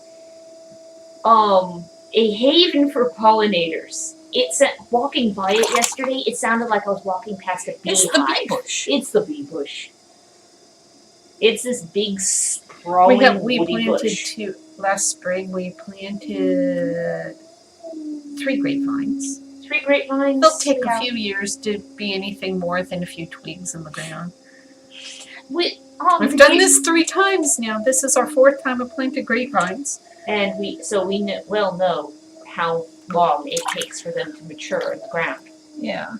a haven for pollinators. Walking by it yesterday, it sounded like I was walking past a beehive. It's the bee bush. It's the bee bush. It's this big sprawling We woody planted bush. last spring. We planted 3 grapevines. 3 grapevines. They'll take yeah. a few years to be anything more than a few twigs in the ground. We've We've done this 3 times now. This is our 4th time of planted grapevines. and we know how long it takes for them to mature in the ground. Yeah.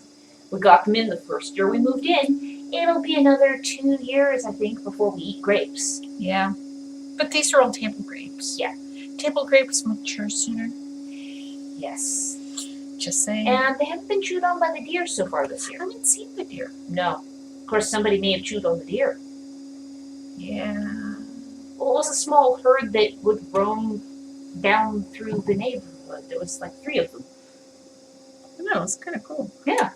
We got them in the first year we moved in. It'll be another 2 years, I think, before we eat grapes. Yeah. But these are all table grapes. Yeah. Table grapes mature sooner. Yes. Just saying. And they haven't been chewed on by the deer so far this I year. haven't seen the deer. No. Of course, somebody may have chewed on the deer. Yeah. Well, it was a small herd that would roam down through the neighborhood. There was like 3 of them. I know, it's kind of cool. Yeah.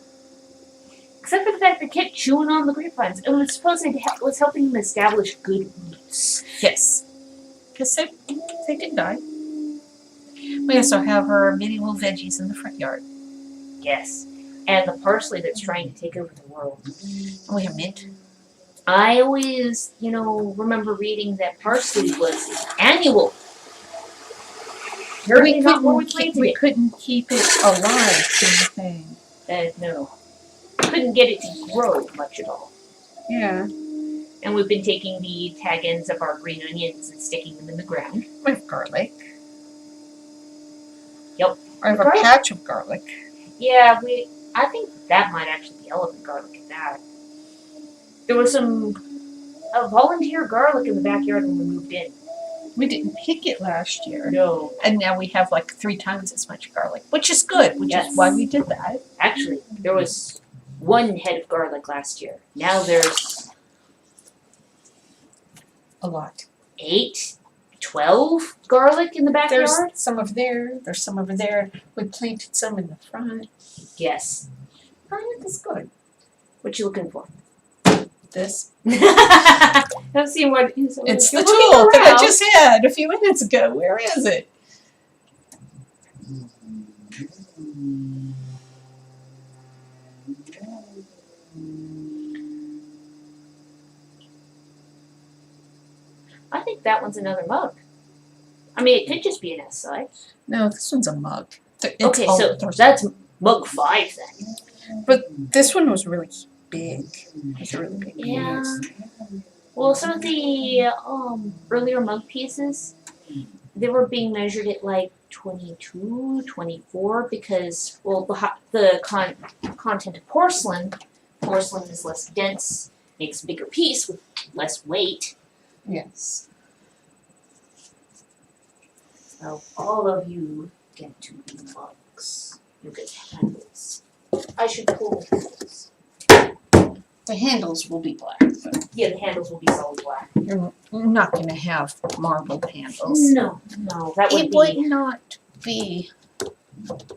Except for the fact they kept chewing on the grapevines. And it was supposedly was helping them establish good roots. Yes. Because they did die. We also have our medieval veggies in the front yard. Yes. And the parsley that's trying to take over the world. And we have mint. I always, remember reading that parsley was annual. Apparently not where we planted We it. couldn't keep it alive to the thing. No. Couldn't get it to grow much at all. Yeah. And we've been taking the tag ends of our green onions and sticking them in the ground. We have garlic. Yep. I have a Garlic. patch of garlic. Yeah, I think that might actually be elephant garlic in that. There was a volunteer garlic in the backyard when we moved in. We didn't pick it last year. No. And now we have like 3 times as much garlic, which is good, which Yes. is why we did that. Actually, there was 1 head of garlic last year. Now there's A lot. 8, 12 garlic in the backyard. There's some over there. There's some over there. We planted some in the front. Yes. Garlic is good. What you looking for? This. Let's see what It's you're the looking tool that I around. just had a few minutes ago. Where is it? I think that one's another mug. I mean, it could just be an S size. No, this one's a mug. It's Okay, all- so there's- that's mug 5 then. But this one was really big. It's a really big Yeah. piece. Well, some of the earlier mug pieces, they were being measured at like 22, 24 because, well, the content of porcelain is less dense, makes a bigger piece with less weight. Yes. So all of you get to be mugs. You get handles. I should pull the handles. The handles will be black, but Yeah, the handles will be solid black. you're not going to have marble handles. No, that would It be. would not be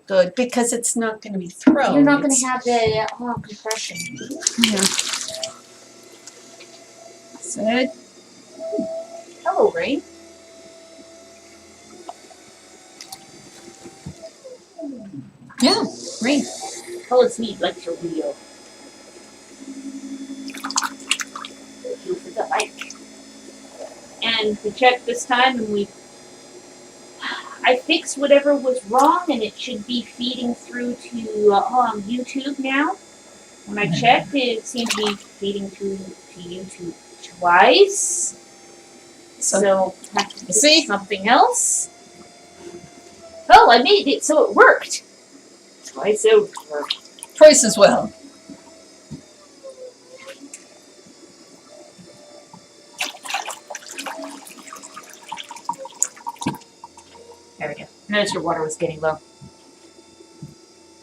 good because it's not going to be thrown. You're not going It's- to have the compression. Yeah. Said. Hello, Rain. Yeah, great. Oh, it's neat, like your wheel. You for the bike. And we checked this time and I fixed whatever was wrong and it should be feeding through to YouTube now. When I checked, it seemed to be feeding through to YouTube twice. So have to fix See? something else. Oh, I made it so it worked. Twice over. Twice as well. There we go. Notice your water was getting low.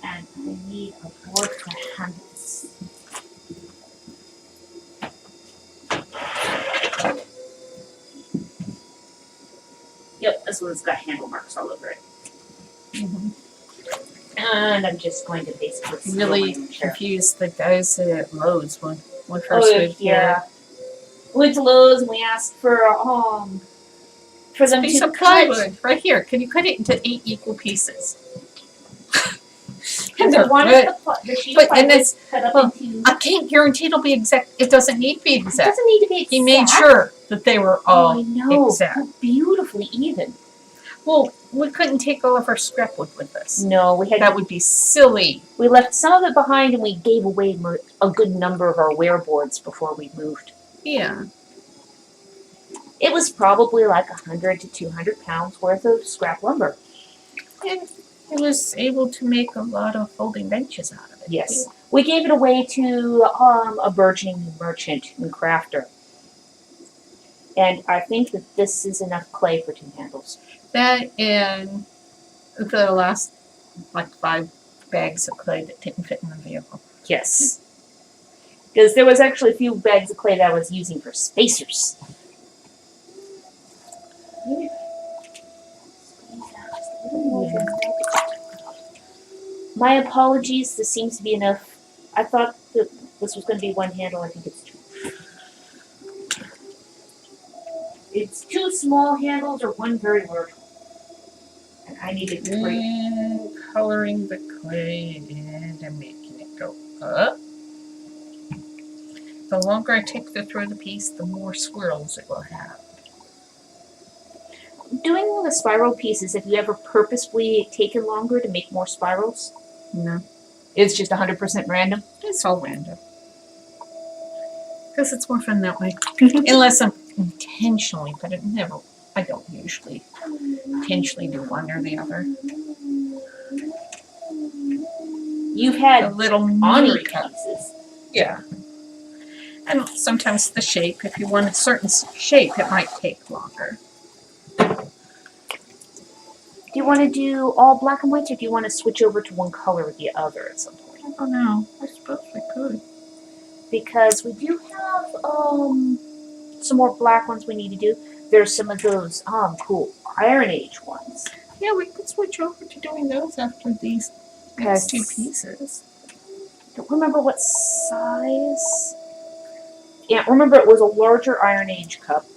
And I need a board for handles. Yep, this one's got handle marks all over it. Mm-hmm. And I'm just going to basically seal Really my chair. confused the guys at Lowe's when we first Oh, moved yeah. here. We went to Lowe's and we asked for them Piece to of cut. plywood right here. Can you cut it into 8 equal pieces? And they're they wanted good. the sheet But- of and plywood it's- cut up well, into. I can't guarantee it'll be exact. It doesn't need to be It exact. doesn't need to be exact. He made sure that they were Oh, I all know. exact. But beautifully even. Well, we couldn't take all of our scrap wood with us. No, we had That would be silly. we left some of it behind, and we gave away a good number of our wear boards before we moved. Yeah. It was probably like 100 to 200 pounds worth of scrap lumber. And it was able to make a lot of folding benches out of it. Yes, we gave it away to a burgeoning merchant and crafter, and I think that this is enough clay for 2 handles. That and the last like 5 bags of clay that didn't fit in the vehicle. Yes. Because there was actually a few bags of clay that I was using for spacers. My apologies, this seems to be enough. I thought that this was going to be one handle, I think it's two. It's two small handles or one very large one. And I needed to break. And coloring the clay and I'm making it go up. The longer I take to throw the piece, the more swirls it will have. Doing the spiral pieces, have you ever purposefully taken longer to make more spirals? No, It's just 100% random. it's all random. Because it's more fun that way. Unless I'm intentionally, but I don't usually intentionally do one or the other. You've A had little Ani Ani cup. pieces. Yeah. And sometimes the shape, if you want a certain shape, it might take longer. Do you want to do all black and whites, or do you want to switch over to one color or the other at some point? I don't know. I suppose we could. Because we do have some more black ones we need to do. There's some of those cool Iron Age ones. Yeah, we could switch over to doing those after these next two pieces. Don't remember what size. Yeah, remember it was a larger Iron Age cup.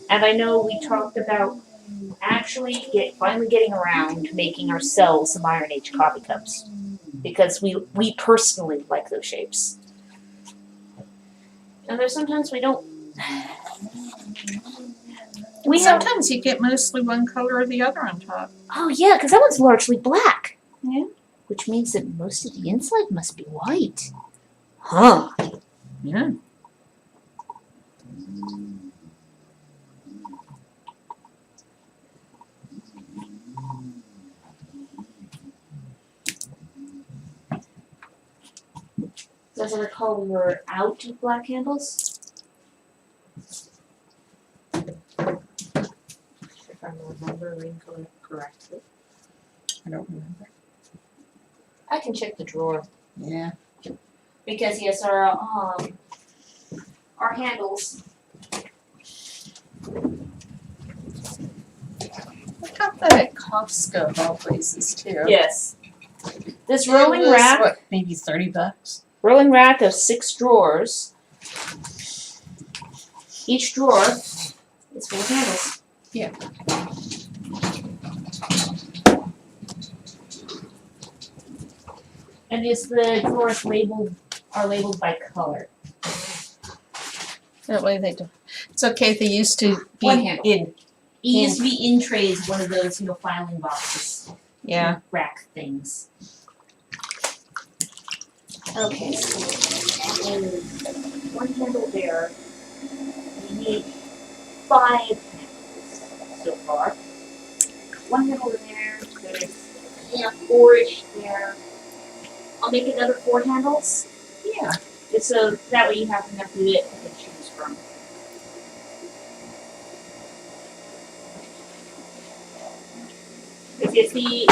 And I know we talked about actually finally getting around to making ourselves some Iron Age coffee cups. Because we personally like those shapes. And there's sometimes we don't. Sometimes you get mostly one color or the other on top. Oh yeah, because that one's largely black. Yeah. Which means that most of the inside must be white. Huh. Yeah. As I recall, we were out of black handles. If I'm remembering correctly. I don't remember. I can check the drawer. Yeah. Because yes, our handles. I got that at Costco of all places too. Yes. This It rolling was, rack. what, maybe $30? Rolling rack of 6 drawers. Each drawer is full of handles. Yeah. And is the drawers are labeled by color? That way they don't. It's okay. They used to One be handle. in. ESV in trays, one of those, filing boxes. Yeah. Rack things. Okay, so one handle there. We need 5 handles so far. One handle in there. There's 4-ish there. I'll make another 4 handles. Yeah. Just so that way you have enough of it to choose from. Because we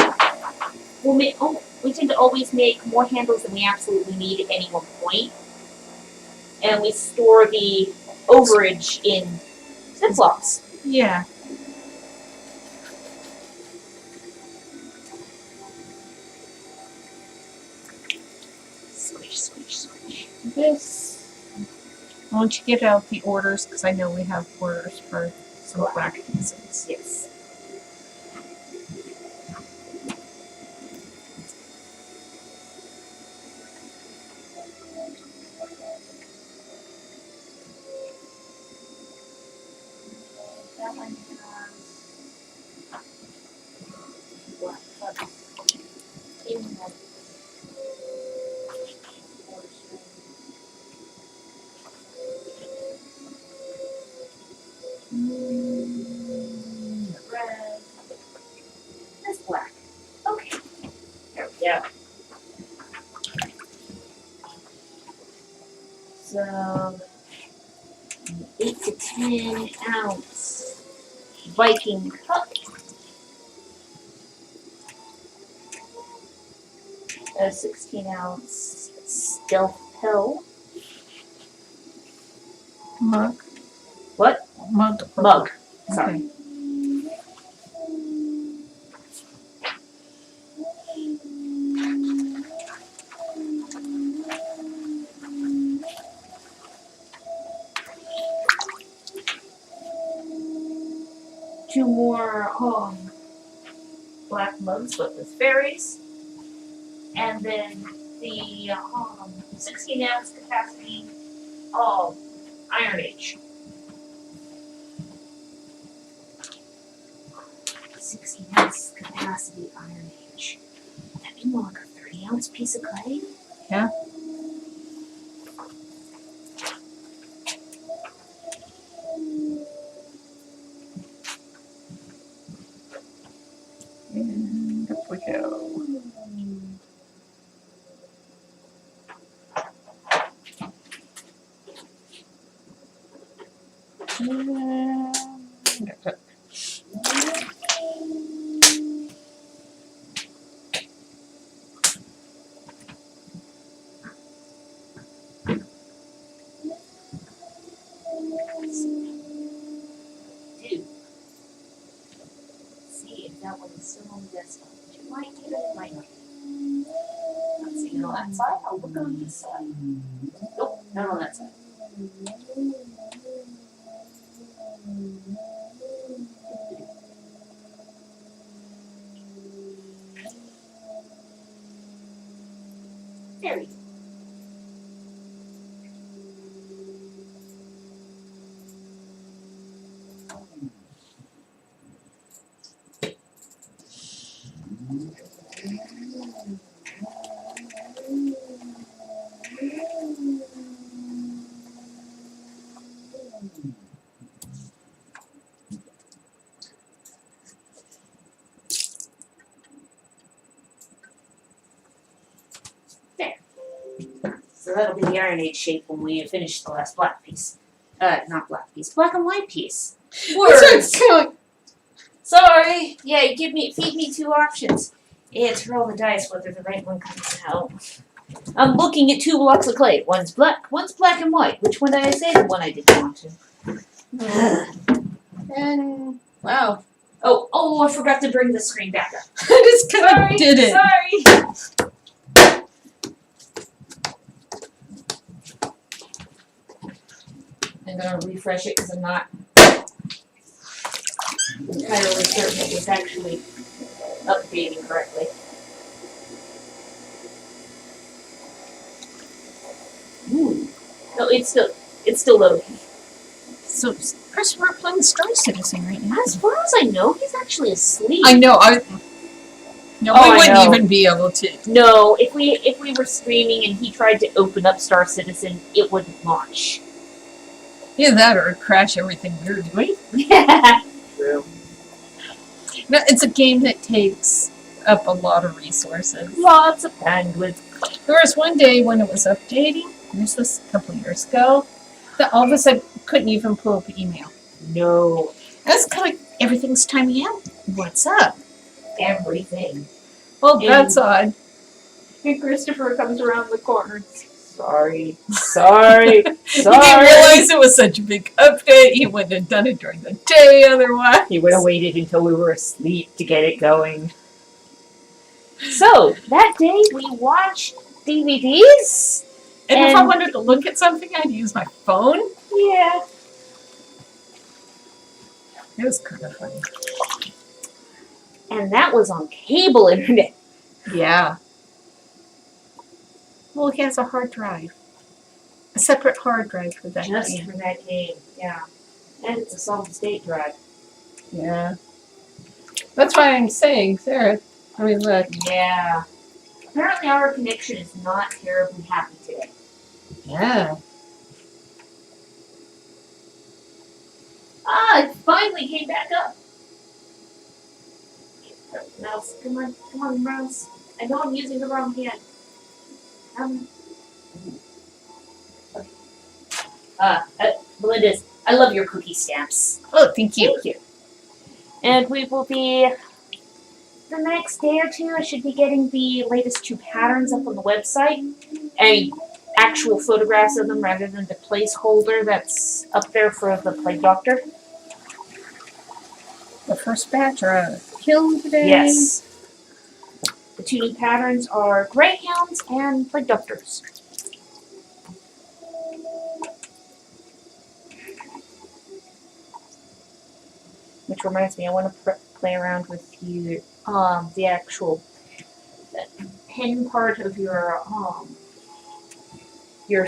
tend to always make more handles than we absolutely need at any one point. And we store the overage in Ziplocs. Yeah. Squish, squish, squish. This. Why don't you get out the orders? Because I know we have orders for some black pieces. Yes. That one has black cups in that. Red. That's black. Okay. There we go. So, 8 to 10 ounce Viking cup. a 16-ounce stealth pill. Mug. What? Mug. Mug. Sorry. Okay. Two more black mugs but with fairies. And then the 16-ounce capacity Iron Age. 16-ounce capacity Iron Age. That'd be more like a 30-ounce piece of clay. Yeah. And up we go. Dude. See if that one is still on the desktop. It might be, but it might not be. Not seeing it on that side. I'll look on this side. Nope, not on that side. There we go. So that'll be the Iron Age shape when we finish the last black piece. Not black piece, black and white piece. Words. Sorry. Yeah, feed me two options. It's roll the dice whether the right one comes out. I'm looking at two blocks of clay. One's black and white. Which one did I say? The one I didn't want to. And wow. Oh, I forgot to bring the screen back up. I just kind of did it. Sorry. I'm gonna refresh it because I'm not entirely certain it was actually updating correctly. Ooh. No, it's still loading. So, Christopher playing Star Citizen right now. As far as I know, he's actually asleep. I know. Oh, we I wouldn't know. even be able to. No, if we were streaming and he tried to open up Star Citizen, it wouldn't launch. Either that or crash everything we're doing. Yeah. True. No, it's a game that takes up a lot of resources. Lots of bandwidth. There was one day when it was updating, and this was a couple years ago, that all of a sudden couldn't even pull up email. No. That's kind of like everything's timing out. What's up? Everything. Well, And- that's odd. And Christopher comes around the corner. Sorry. He didn't realize it was such a big update. He wouldn't have done it during the day otherwise. He would have waited until we were asleep to get it going. So, that day we watched DVDs. And if I And- wanted to look at something, I'd use my phone. Yeah. It was kind of funny. And that was on cable internet. Yeah. Well, he has a hard drive. A separate hard drive for that Just game. for that game, yeah. And it's a solid state drive. Yeah. That's why I'm saying, Sarah. I mean, look. Yeah. Apparently our connection is not terribly happy today. Yeah. It finally came back up. Mouse, come on, mouse. I know I'm using the wrong hand. Belinda's, I love your cookie stamps. Oh, thank you. Thank you. And we will be the next day or two, I should be getting the latest 2 patterns up on the website. And actual photographs of them rather than the placeholder that's up there for the Plague Doctor. The first batch are killed today. Yes. The 2 new patterns are Greyhounds and Plague Doctors. Which reminds me, I want to play around with you, the actual pen part of your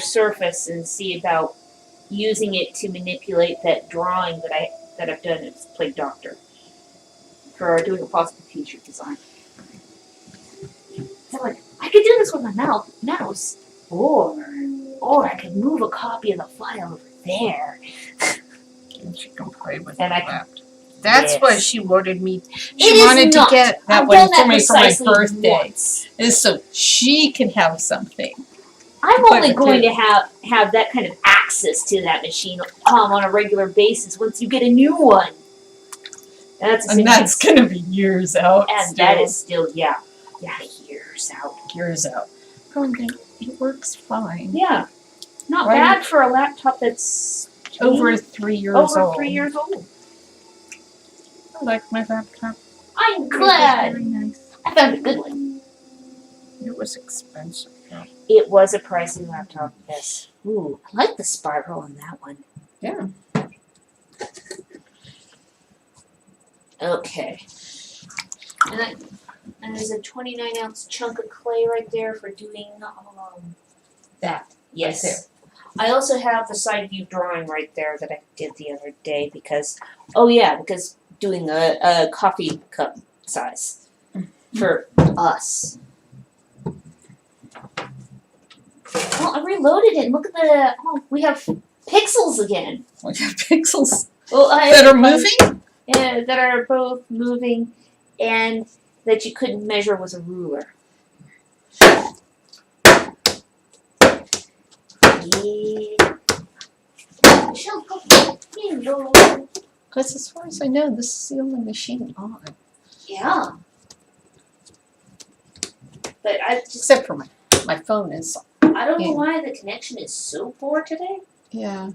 surface and see about using it to manipulate that drawing that I've done as Plague Doctor for doing a possible t-shirt design. So like, I could do this with my mouse, or I could move a copy of the file over there. And she can play with And it I can- left. That's Yes. what she wanted me. She It is wanted to not. get that I've one done for that me for my precisely birthday. once. Is so she can have something. I'm But only the going two- to have that kind of access to that machine on a regular basis once you get a new one. And that's gonna be years out. and still. that is still years out. years out. Oh, it works fine. Yeah, not Why bad for a laptop that's Over 3 years over old. 3 years old. I like my laptop. I'm It was glad. very nice. I found a good one. It was expensive. though. It was a pricey laptop, yes. Ooh, I like the spiral on that one. Yeah. Okay. And there's a 29-ounce chunk of clay right there for doing that. Yes. Right there. I also have the side view drawing right there that I did the other day because doing a coffee cup size for us. Oh, I reloaded it. Look at we have pixels again. We have pixels Well, that are moving. Yeah, that are both moving and that you couldn't measure with a ruler. Yeah. Michelle, go. Hello. Because as far as I know, this is the only machine on. Yeah. But I just Except for my phone is. I don't know Yeah. why the connection is so poor today. Yeah.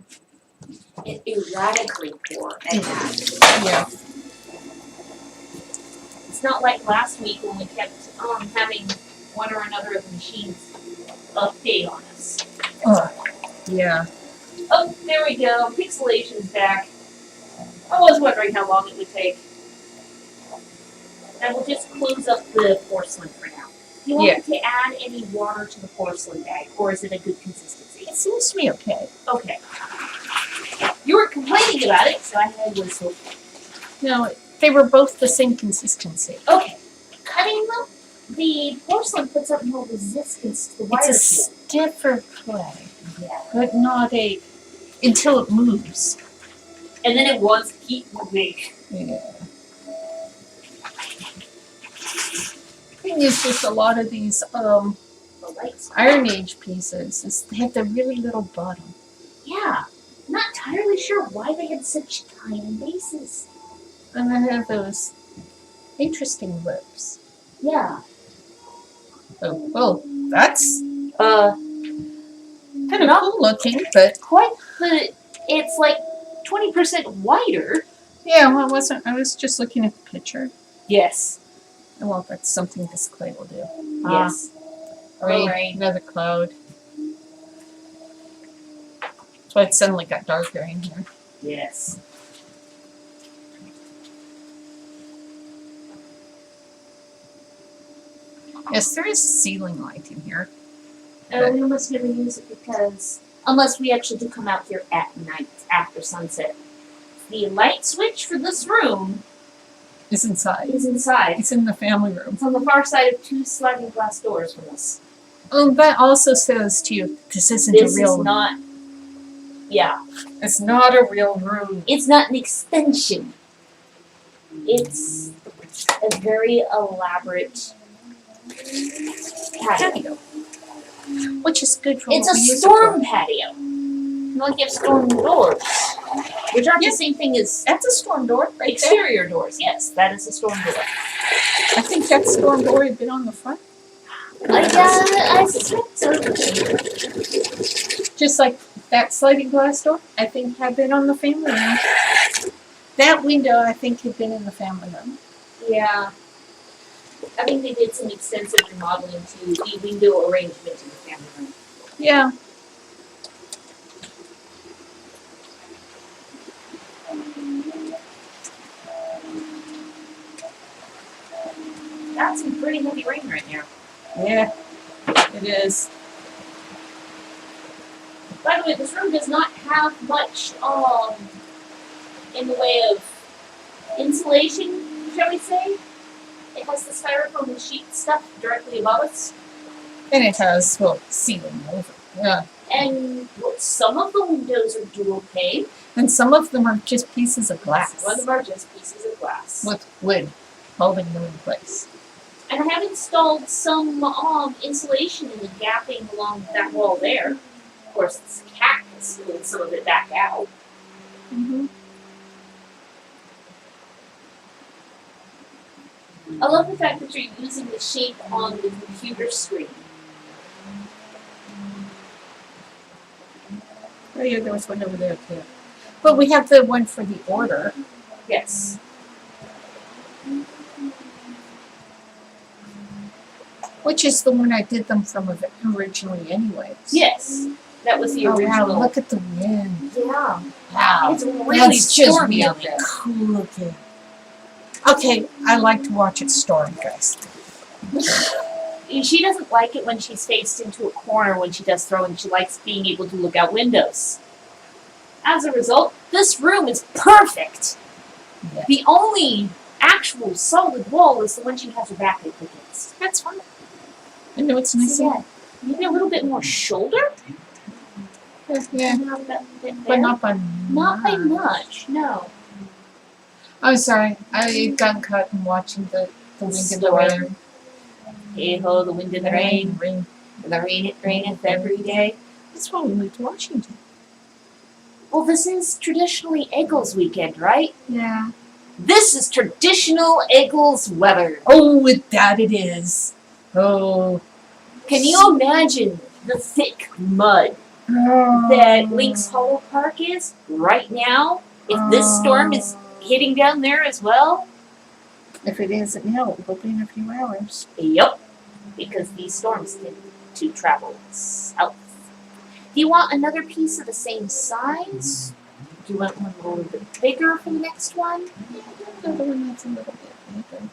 Erratically poor at that. Yeah. It's not like last week when we kept having one or another of the machines update on us. Yeah. Oh, there we go. Pixelation's back. I was wondering how long it would take. And we'll just close up the porcelain for now. Do you want me to add any water to the porcelain bag, or is it a good consistency? It seems to be okay. Okay. You were complaining about it, so I had was so. No, they were both the same consistency. Okay. Cutting them, the porcelain puts up more resistance to the wire. It's a stiffer clay, Yeah. but not until it moves. And then it wants to keep moving. Yeah. Thing is, just a lot of these The lights. Iron Age pieces is they have the really little bottom. Yeah. Not entirely sure why they had such tiny bases. And they have those interesting lips. Yeah. Oh, well, that's kind of Not- cool looking, but Quite, but it's like 20% wider. yeah, well, it wasn't. I was just looking at the picture. Yes. Well, that's something this clay will do. Yes. Rain, rain. another cloud. That's why it suddenly got darker in here. Yes. Yes, there is ceiling light in here. We almost never use it because, unless we actually do come out here at night after sunset. The light switch for this room It's inside. is inside. It's in the family room. It's on the far side of 2 sliding glass doors from us. That also says to you, this isn't This a real. is not. Yeah. It's not a real room. It's not an extension. It's a very elaborate patio. Which is good for It's what a we use it storm for. patio. Like you have storm doors, which aren't Yeah. the same thing as That's a storm door right there. exterior doors. Yes, that is a storm door. I think that storm door had been on the front, I suspect so. just like that sliding glass door, I think had been on the family room. That window, I think, had been in the family room. Yeah. I think they did some extensive remodeling to the window arrangement in the family room. Yeah. That's some pretty heavy rain right now. Yeah, it is. By the way, this room does not have much in the way of insulation, shall we say. It has the styrofoam sheet stuff directly above us. And it has, well, ceiling over. Yeah. And some of the windows are dual pane. And some of them are just pieces of glass Some of them are just pieces of glass. with wood holding them in place. And I have installed some insulation in the gapping along that wall there. Of course, this cat has pulled some of it back out. Mm-hmm. I love the fact that you're using the shape on the computer screen. Oh yeah, there was one over there too. But we have the one for the order. Yes. Which is the one I did them from originally anyways. Yes. That was the Oh original. wow, look at the wind. Yeah. Wow. It's really That's just stormy out really there. cool looking. Okay, I like to watch it storm, guys. She doesn't like it when she's faced into a corner when she does throwing. She likes being able to look out windows. As a result, this room is perfect. Yeah. The only actual solid wall is the one she has her back up against. That's fine. I know it's nice. So, yeah, maybe a little bit more shoulder. Yeah, Not that bit but there. not by Not by much. much. No. I'm sorry. I got caught in watching the wind and the Storm. rain. Hey ho, the wind and the rain. Rain. The rain it raineth every day. That's why we moved to Washington. Well, this is traditionally Eagles weekend, right? Yeah. This is traditional Eagles weather. Oh, with that it is. Oh. Can you imagine the thick mud that Links Hollow Park is right now? If this storm is hitting down there as well? If it isn't now, it will be in a few hours. Yep. Because these storms tend to travel south. Do you want another piece of the same size? Do you want one a little bit bigger for the next one? Another one that's a little bit bigger.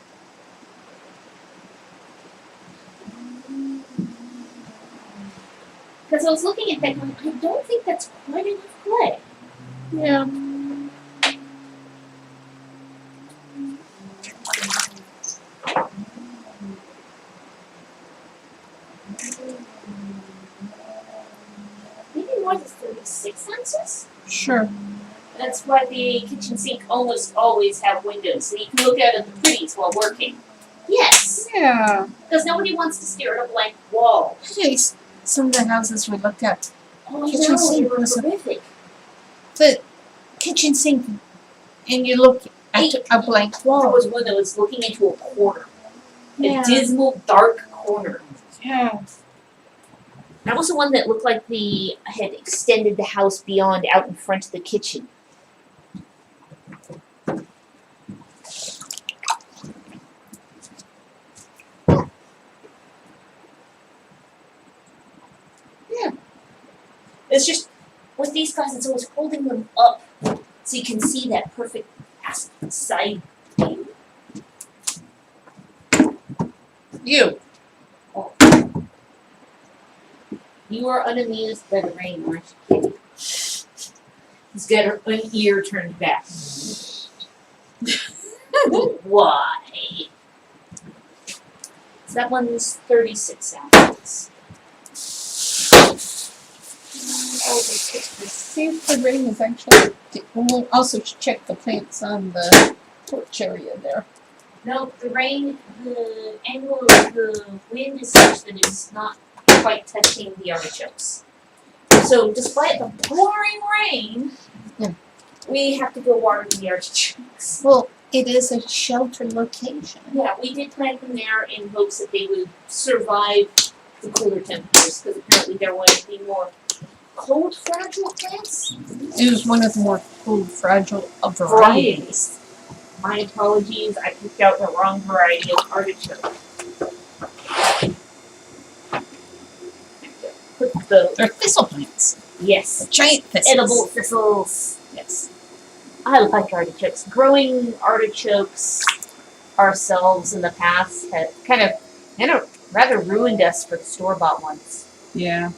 Because I was looking at that going, I don't think that's quite enough clay. Yeah. Maybe more than 36 ounces? Sure. That's why the kitchen sink almost always have windows, so you can look out at the pretties while working. Yes, Yeah. because nobody wants to stare at a blank wall. Jeez. Some of the houses we looked at, Oh, I Kitchen know, sink they were was a- horrific. the kitchen sink, and you look at a blank There wall. was one that was looking into a corner. Yeah. A dismal, dark corner. Yeah. That was the one that looked like the had extended the house beyond out in front of the kitchen. Yeah. It's just with these guys, it's always holding them up so you can see that perfect side view. You. You are unamused by the rain, aren't you, Kitty? He's got an ear turned back. Why? So that one's 36 ounces. See if the rain is actually. We'll also check the plants on the porch area there. No, the rain, the angle of the wind is such that it's not quite touching the artichokes. So despite the pouring rain, Yeah. we have to go water the artichokes. Well, It is a sheltered location. Yeah, we did plant them there in hopes that they would survive the cooler temperatures, because apparently they're one of the more cold fragile plants. It was one of the more cold, fragile of varieties. My apologies, I picked out the wrong variety of artichoke. Put the They're thistle plants. yes, Giant thistles. edible thistles. Yes. I like artichokes. Growing artichokes ourselves in the past had kind of rather ruined us for the store-bought ones. Yeah.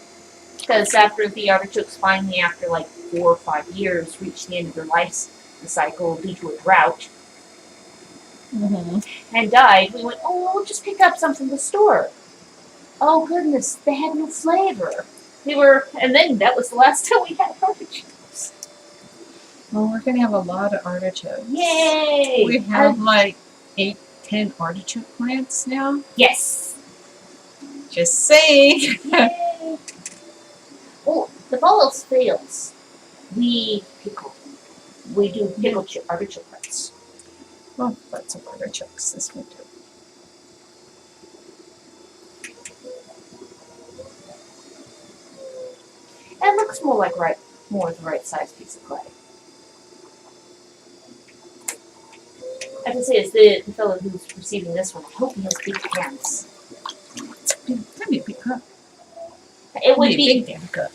Because after the artichokes finally, after like 4 or 5 years, reached the end of their life cycle due to a drought Mm-hmm. and died, we went, oh, we'll just pick up some from the store. Oh goodness, they had no flavor. And then that was the last time we had artichokes. Well, we're gonna have a lot of artichokes. Yay! We have like 8, 10 artichoke plants now. Yes. Just saying. Yay! Well, if all else fails, we pickle. We do pickled artichoke hearts. Well, lots of artichokes this winter. That looks more like more the right size piece of clay. I can say, as the fellow who's receiving this one, I hope he has big hands. That'd be a big cup. It would That'd be a big damn cup.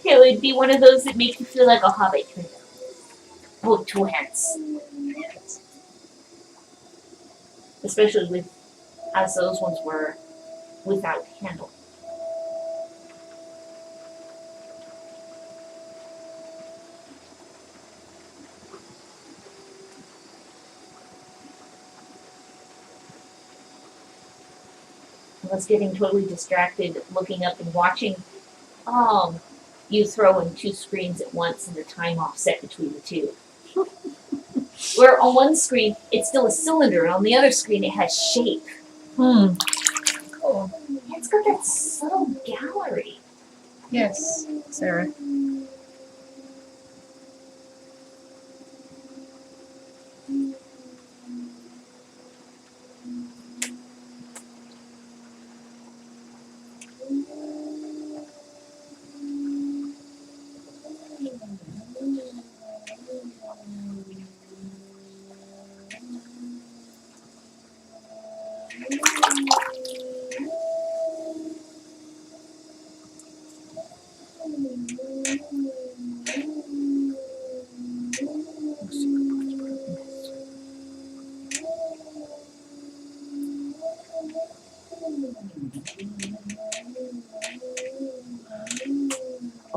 It would be one of those that make you feel like a hobbit. With 2 hands. Especially as those ones were without handle. I was getting totally distracted looking up and watching you throw in 2 screens at once and the time offset between the 2. Where on one screen it's still a cylinder and on the other screen it has shape. Cool. It's got that subtle gallery. Yes, Sarah.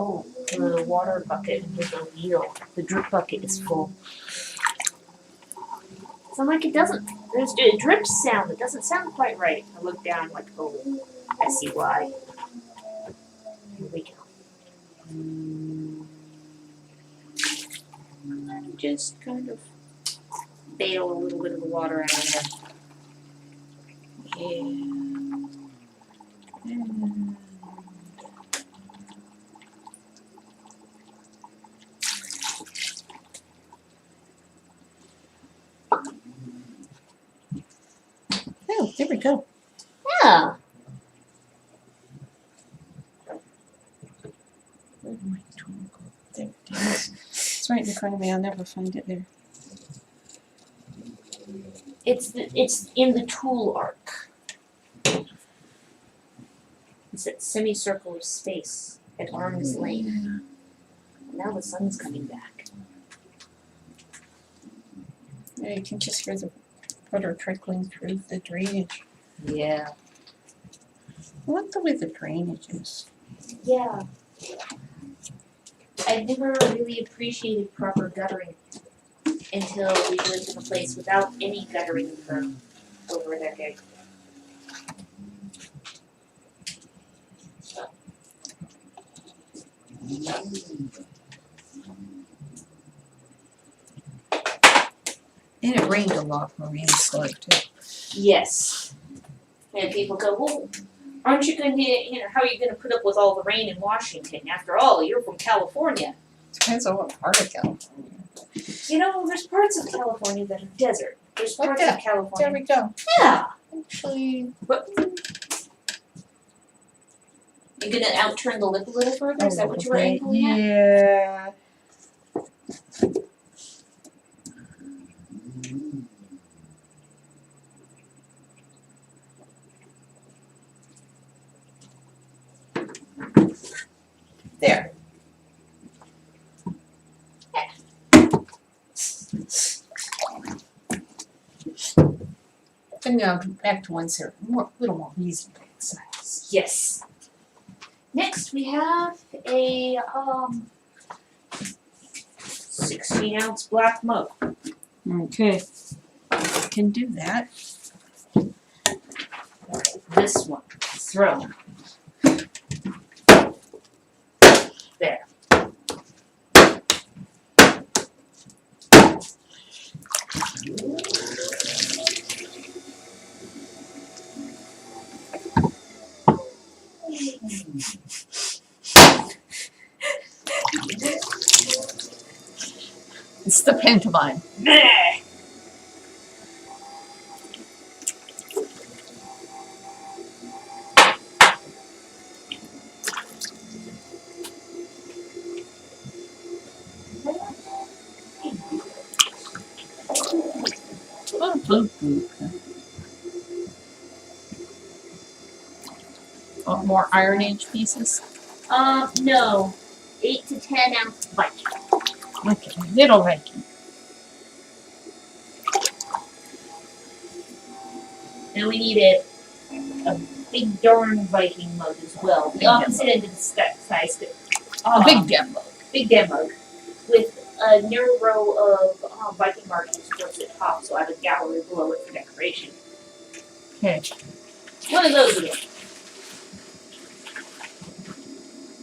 Oh, the water bucket with a wheel. The drip bucket is full. So I'm like, there's a drip sound. It doesn't sound quite right. I look down like, oh, I see why. Here we go. Just kind of bail a little bit of the water out of there. Yeah. Oh, there we go. Yeah. Where'd my tool go? There it is. It's right in front of me. I'll never find it there. It's in the tool arc. It's that semicircular space at arm's length. Now the sun's coming back. Yeah, you can just hear the water trickling through the drainage. Yeah. I like the way the drainage is. Yeah. I never really appreciated proper guttering until we lived in a place without any guttering for over a decade. And it rained a lot when we installed too. Yes. And people go, well, aren't you going to, how are you going to put up with all the rain in Washington? After all, you're from California. Depends on what part of California. You know, there's parts of California that are desert. There's Like parts that. of There California. we go. Yeah. Actually, You're gonna outturn the lip a little further, is that what you were okay, angling at? yeah. There. And now back to ones that are more, little more reasonable size. Yes. Next we have a 16-ounce black mug. Okay. Can do that. This one. Throw. There. It's the pantomime. There. Oh, boo boo. Oh, more Iron Age pieces. No. 8 to 10 ounce Viking. Okay, little Viking. And we need a big darn Viking mug as well. The Big opposite end of the size. A big damn mug. Big damn mug. With a narrow row of Viking markings towards the top, so I have a gallery below it for decoration. Okay. One of those again.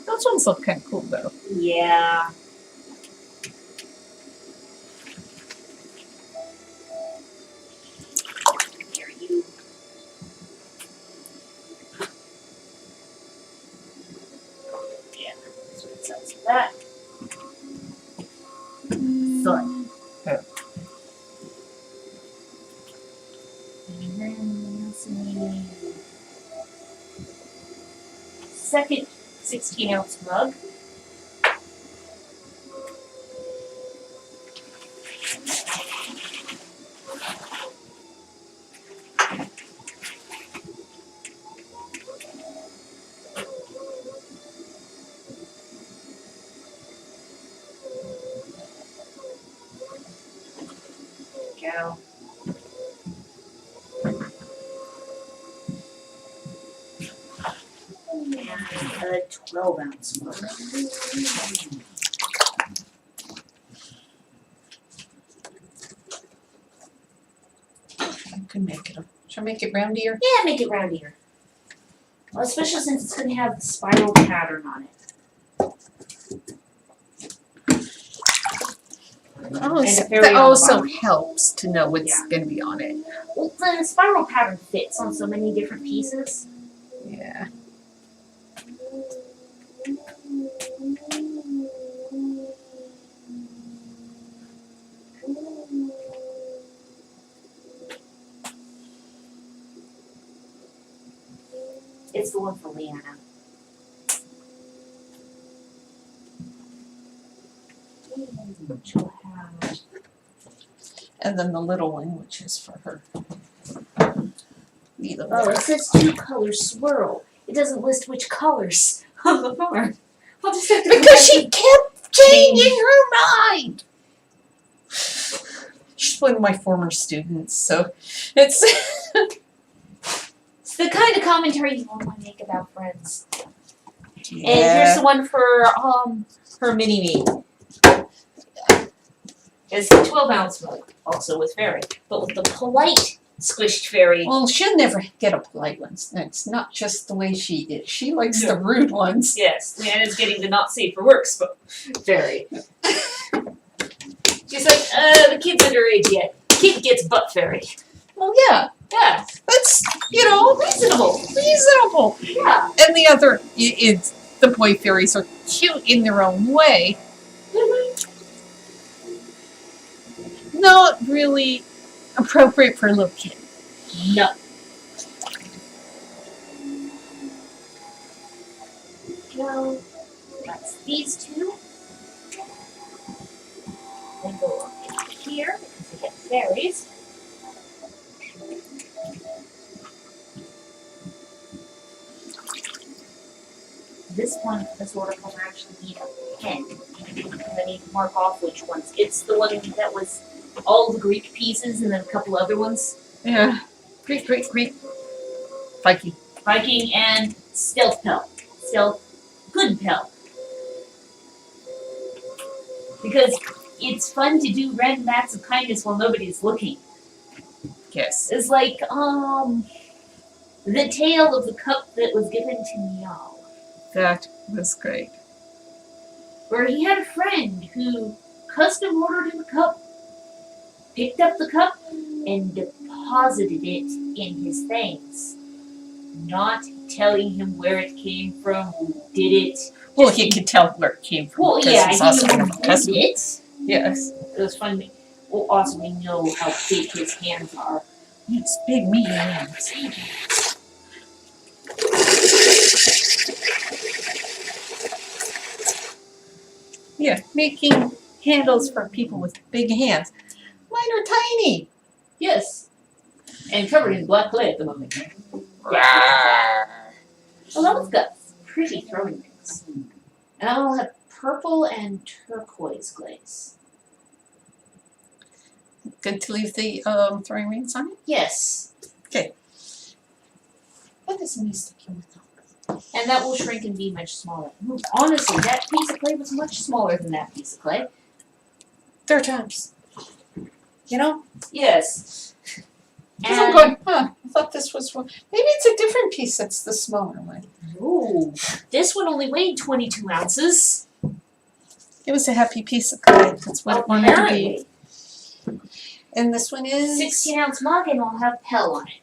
Those ones look kind of cool though. Yeah. Here, you. Yeah, so it says that. Fun. And then we also need second 16-ounce mug. Go. And a 12-ounce mug. I can make it. Should I make it roundier? Yeah, make it roundier. Well, especially since it's going to have the spiral pattern on it. Oh, And so a fairy that on the also bottom. helps to know what's Yeah. going to be on it. Well, the spiral pattern fits on so many different pieces. Yeah. It's the one for Leanna. Which will have And then the little one, which is for her. Neither Oh, one. it says 2-color swirl. It doesn't list which colors on the form. I'll just have to go Because back she to- kept changing her mind. She's one of my former students, so it's It's the kind of commentary you want to make about friends. And here's yeah. the one for her mini me. It's a 12-ounce mug, also with fairy, but with the polite squished fairy. Well, she'll never get a polite one. It's not just the way she is. She likes the rude ones. Yes, Leanna's getting the not safe for work fairy. She's like, the kid's underage yet. Kid gets butt fairy. Well, yeah, Yeah, that's reasonable. reasonable. Yeah. And the other, it's the boy fairies are cute in their own way. not really appropriate for a little kid. No. No. That's these two. Then go up here because we get fairies. This order will actually need a pen. And I need to mark off which ones. It's the one that was all the Greek pieces and then a couple other ones. Yeah. Greek. Viking. Viking and Stealth Pel. Stealth Good Pel. Because it's fun to do random acts of kindness while nobody's looking. Yes. It's like, the tale of the cup that was given to Niall. That was great. Where he had a friend who custom ordered him a cup, picked up the cup, and deposited it in his things. Not telling him where it came from, who did it. Well, he could tell where it came from. Well, because yeah, he's he also knew kind who of did custom. it. Yes. It was fun. Well, also we know how big his hands are. It's big, meaty hands. Yeah, making handles for people with big hands. Mine are tiny. Yes. And covered in black clay at the moment. Rawr. Well, that one's got pretty throwing rings. And that one will have purple and turquoise glaze. Good to leave the throwing rings on it. Yes. Okay. That is me sticking with that. And that will shrink and be much smaller. Honestly, that piece of clay was much smaller than that piece of clay. 3 times. You know? Yes. Because I'm going, I thought this was one. Maybe it's a different piece that's the smaller one. Ooh, this one only weighed 22 ounces. It was a happy piece of clay. That's what it wanted to be. Apparently. And this one is 16-ounce mug and it'll have Pel on it.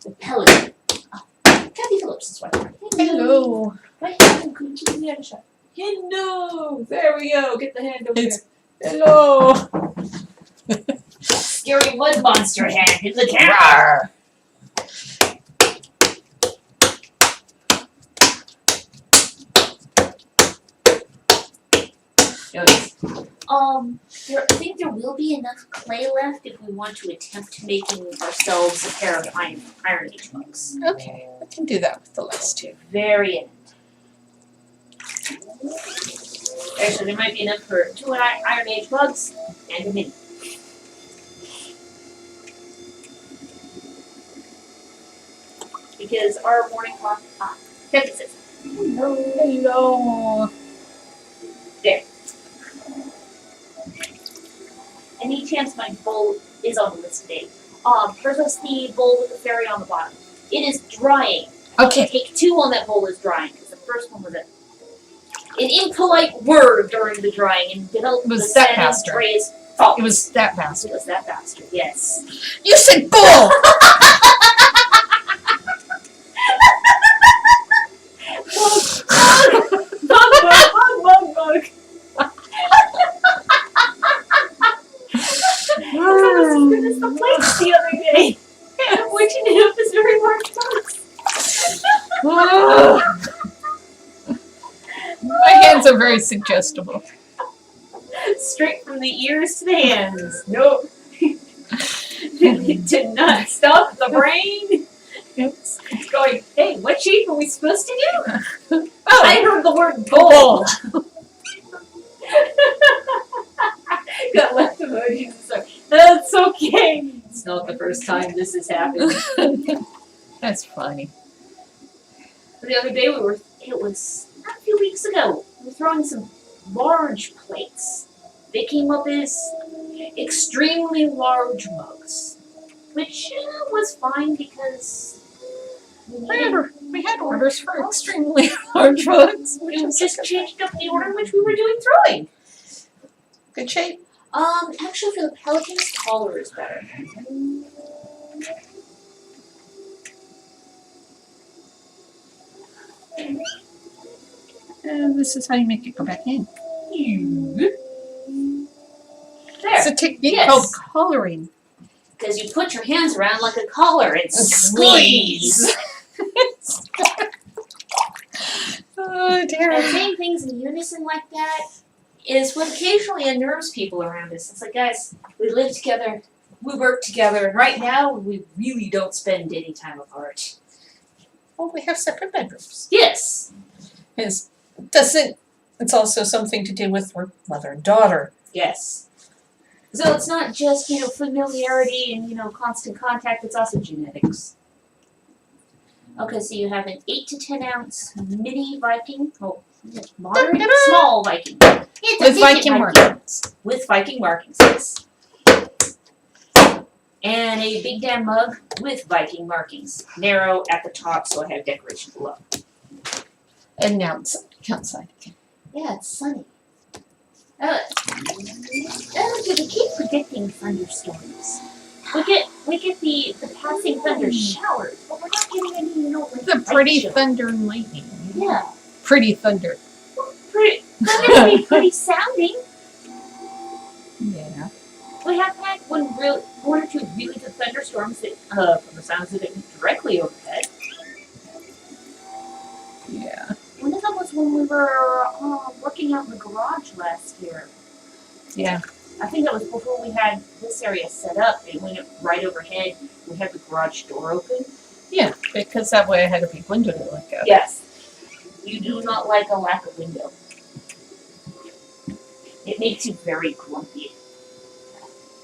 The Pelican. Oh, Kathy Phillips is right. Hello. Wait, could you give me a shot? Hello. There we go. Get the hand over there. Hello. Scary mud monster hand in the camera. Notice. I think there will be enough clay left if we want to attempt making ourselves a pair of Iron Age mugs. Okay, I can do that with the last 2. Very end. Actually, there might be enough for 2 Iron Age mugs and a mini. Because our morning clock, Kathy says, Hello. there. Any chance my bowl is on the list today? First was the bowl with the fairy on the bottom. It is drying. Okay. Take 2 on that bowl is drying, because the first one was an impolite word during the drying and developed Was the that San bastard? Andreas fault. It was that bastard. It was that bastard, yes. You said bull! Bug. I was as good as the plates the other day. Which ended up as very large bugs. My hands are very suggestible. Straight from the ears to the hands. Nope. Did not stop the brain. Oops. It's going, hey, what shape are we supposed to do? Oh, I heard the word bowl. Got left emojis. So that's okay. It's not the first time this has happened. that's funny. The other day it was not a few weeks ago, we were throwing some large plates. They came up as extremely large mugs, which was fine because We had orders for extremely large rugs. we just changed up the order in which we were doing throwing. Good shape. Actually for the Pelicans, taller is better. And this is how you make it go back in. It's There, a technique Yes. called collaring. because you put your hands around like a collar and And squeeze. Oh dear. And saying things in unison like that is what occasionally unnerves people around us. It's like, guys, we live together, we work together, and right now we really don't spend any time apart. Well, we have separate bedrooms. Yes, It's also something to do with we're mother and daughter. yes. So it's not just, familiarity and, constant contact, it's also genetics. Okay, so you have an 8 to 10 ounce mini Viking, moderate, Da-da-da. small Viking. It's a With midget Viking markings. With Viking markings, yes. And a big damn mug with Viking markings. Narrow at the top, so I have decoration below. And now it's outside again. Yeah, it's sunny. They keep predicting thunderstorms. We get the passing thunder showers, but we're not getting any, like The pretty lightning. thunder and lightning. Yeah, Pretty thunder. pretty. Thunder's be pretty sounding. Yeah. We have had one or two really good thunderstorms that, from the sounds of it, directly overhead. Yeah. One of them was when we were working out in the garage last year. Yeah. I think that was before we had this area set up. It went right overhead. We had the garage door open. Yeah, because that way I had a big window to look at. Yes. You do not like a lack of window. It makes you very grumpy.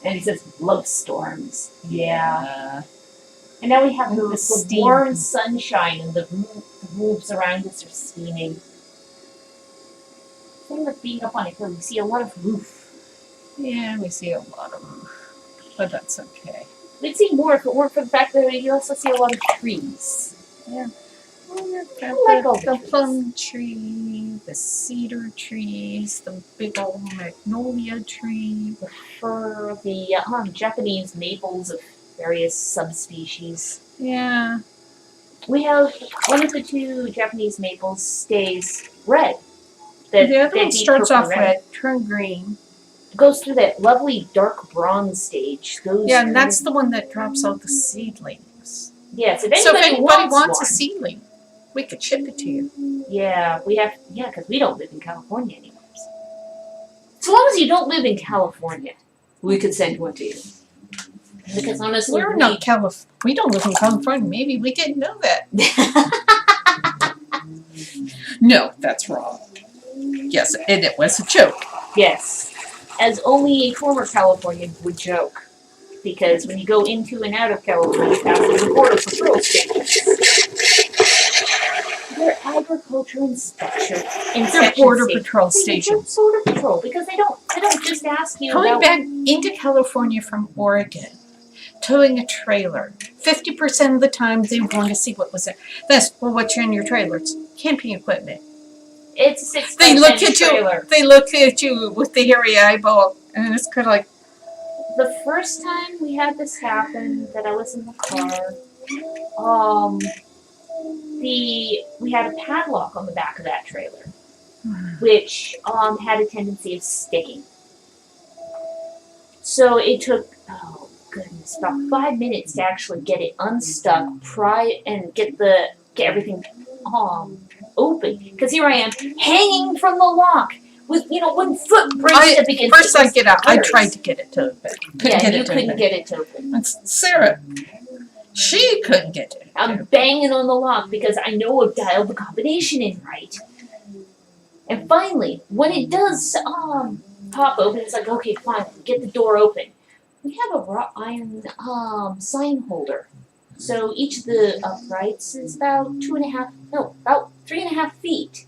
And he says, love storms. Yeah. And now we have And the the steam. warm sunshine and the roofs around us are steaming. Thing with being up on a hill, you see a lot of roof. Yeah, we see a lot of them. But that's okay. We'd see more if it weren't for the fact that you also see a lot of trees. Well, we've got I like all the the trees. plum tree, the cedar trees, the big old magnolia tree. For the Japanese maples of various subspecies. Yeah. We have one of the two Japanese maples stays red. That, The other that'd one be starts purple off red, turn green. Goes through that lovely dark bronze stage. Goes Yeah, through and that's the one that drops out the seedlings. yes. If So if anybody anybody wants a one, seedling, we could ship it to you. yeah, we have because we don't live in California anymore. So long as you don't live in California, we could send one to you. Because honestly, We're not we don't live in California. Maybe we didn't know that. No, that's wrong. Yes, and it was a joke. yes, as only a former Californian would joke. Because when you go into and out of California, you have to report a patrol stations. They're agriculture inspection. They're border station. patrol They're stations. border patrol because they don't just ask you Coming about back into California from Oregon, towing a trailer. 50% of the time they want to see what was there. That's what's in your trailers? Camping equipment. it's a 6 They by look 10 at you. trailer. They look at you with the hairy eyeball, and it's kind of like, The first time we had this happen, that I was in the car, we had a padlock on the back of that trailer, which had a tendency of sticking. So it took, oh goodness, about 5 minutes to actually get it unstuck, pry and get everything open. Because here I am hanging from the lock with 1 foot braced up against first I get out. I gutters. tried to get it to open. Couldn't Yeah, get you it to couldn't open. get it to open. That's Sarah. She couldn't get it. I'm banging on the lock because I know I've dialed the combination in right. And finally, when it does pop open, it's like, okay, fine, get the door open. We have a wrought iron sign holder. So each of the uprights is about 3.5 feet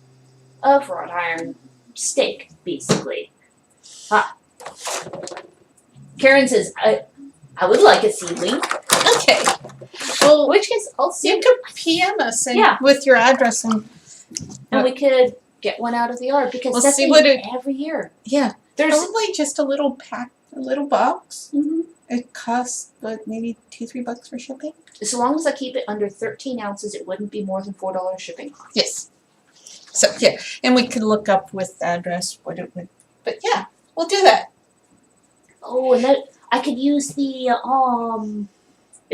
of wrought iron stake, basically. Karen says, I would like a seedling. Okay. Well, Which is also, you could PM us and Yeah. with your address and we could get one out of the yard because We'll that's see what it- every year. yeah, There's probably just a little pack, a little box. Mhm. It costs like maybe $2-3 for shipping. as long as I keep it under 13 ounces, it wouldn't be more than $4 shipping cost. Yes. So, yeah, and we could look up with the address what it would, but yeah, we'll do that. Oh, and that I could use the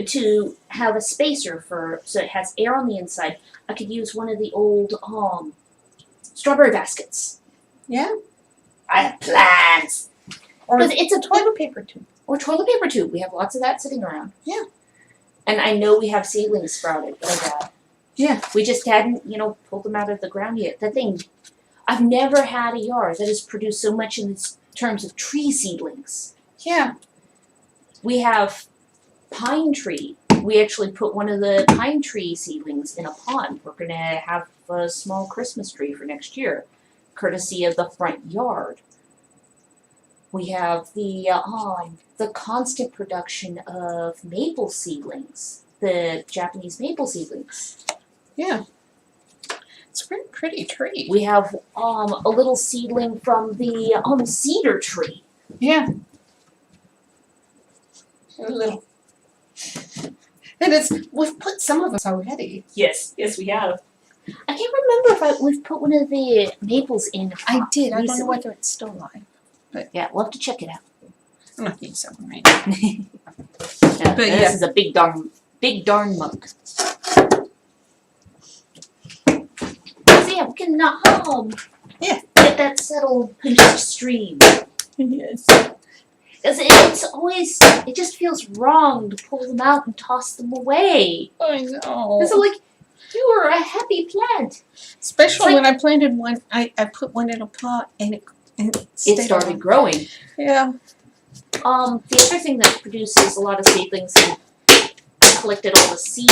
to have a spacer for so it has air on the inside. I could use one of the old strawberry baskets. Yeah. I have plans. Or Because it's a toilet paper tube. or toilet paper tube. We have lots of that sitting around. Yeah. And I know we have seedlings sprouted like that. Yeah. We just hadn't, pulled them out of the ground yet. That thing, I've never had a yard that has produced so much in terms of tree seedlings. Yeah. We have pine tree. We actually put one of the pine tree seedlings in a pond. We're going to have a small Christmas tree for next year, courtesy of the front yard. We have the constant production of maple seedlings, the Japanese maple seedlings. Yeah. It's a very pretty tree. We have a little seedling from the cedar tree. Yeah. A little. And we've put some of us already. Yes, we have. I can't remember if we've put one of the maples in. I did. I don't know recently. whether it's still alive. Yeah, we'll have to check it out. I'm not using that one right now. This yeah. is a big darn mug. So yeah, we can get that settled punched stream. Yes. Because it just feels wrong to pull them out and toss them away. I know. Because like, you were a happy plant. Especially It's like- when I planted one, I put one in a pot and it It stayed started alive. growing. Yeah. The other thing that produces a lot of seedlings, and I collected all the seed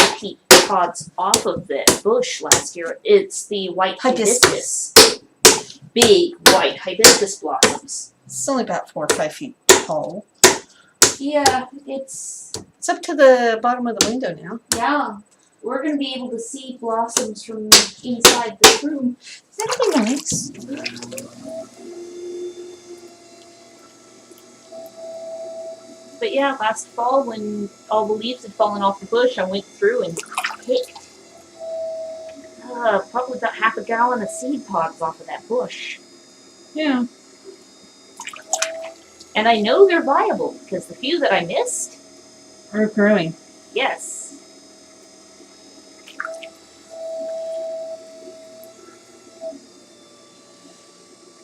pods off of that bush last year. It's the white hibiscus. Big white hibiscus blossoms. It's only about 4 or 5 feet tall. Yeah, it's It's up to the bottom of the window now. yeah. We're gonna be able to see blossoms from inside the room. That'd be nice. But yeah, last fall when all the leaves had fallen off the bush, I went through and picked probably about half a gallon of seed pods off of that bush. Yeah. And I know they're viable because the few that I missed, We're growing. yes.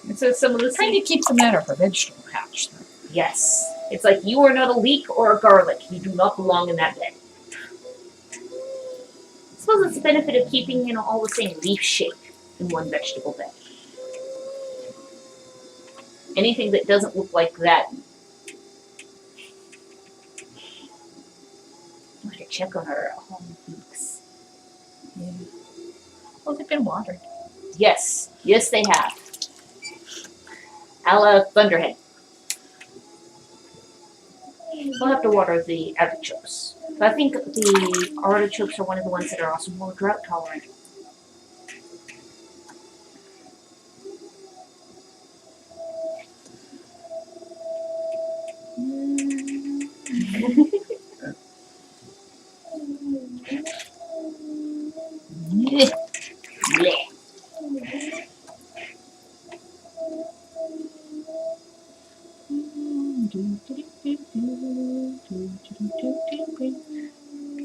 And so some of the Trying seed, to keep them out of our vegetable patch, though. yes. It's like you are not a leek or a garlic. You do not belong in that bed. I suppose it's the benefit of keeping, all the same leaf shape in one vegetable bed. Anything that doesn't look like that. I have to check on our leeks. Yeah. Well, they've been watered. Yes, they have. A la Thunderhead. We'll have to water the artichokes. But I think the artichokes are one of the ones that are also more drought tolerant. Blech.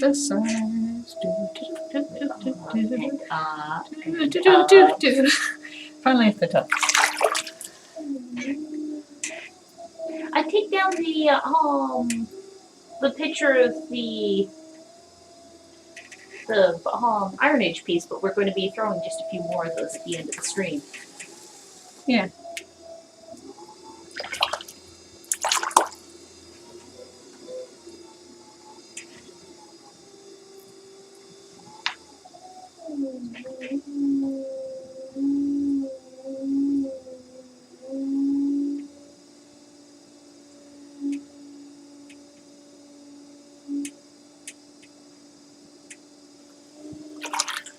The signs. Finally at the top. I take down the picture of the Iron Age piece, but we're going to be throwing just a few more of those at the end of the stream. Yeah.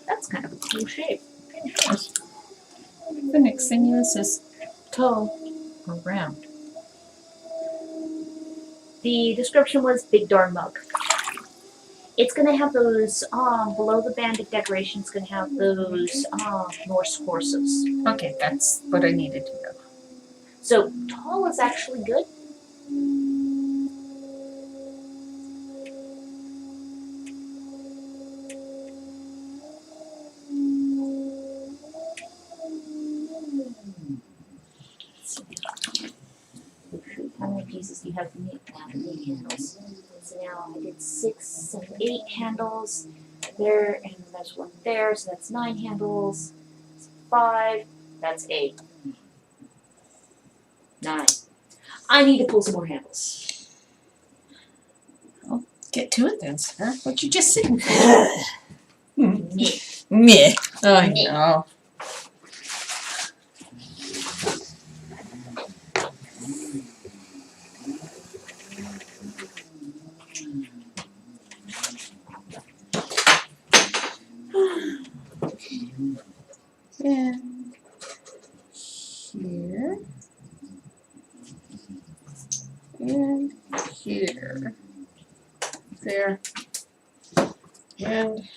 That's kind of a cool shape. The next thing is tall or round. The description was big darn mug. It's gonna have those below the banded decoration. It's gonna have those Norse horses. Okay, that's what I needed to know. So tall is actually good. How many pieces do you have to make? 8 handles. So now I did 6, 7, 8 handles there, and there's one there, so that's 9 handles. 5, that's 8. 9. I need to pull some more handles. Get to it then, sir. What you just sitting for? Yeah. Meh. I Meh. know. And here. And here. There. And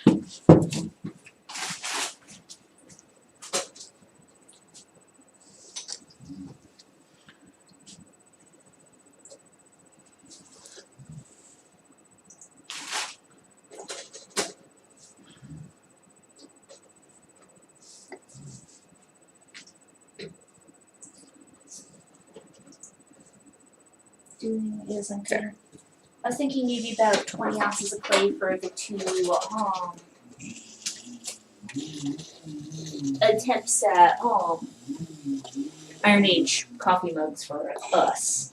Doing is I'm gonna. I was thinking maybe about 20 ounces of clay for the 2 attempts at Iron Age coffee mugs for us.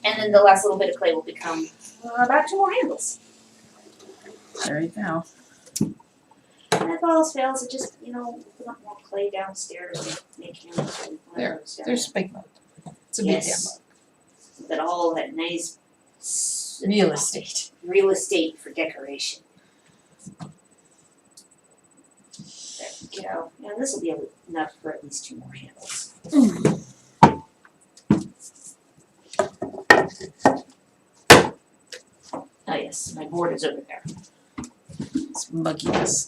And then the last little bit of clay will become about 2 more handles. there you go. And if all else fails, it just, put up more clay downstairs and make handles. And There, those down There's big mug. It's a big damn Yes. That all that nice mug. Real estate. real estate for decoration. There we go. And this will be enough for at least 2 more handles. Oh yes, my board is over there. It's mugginess.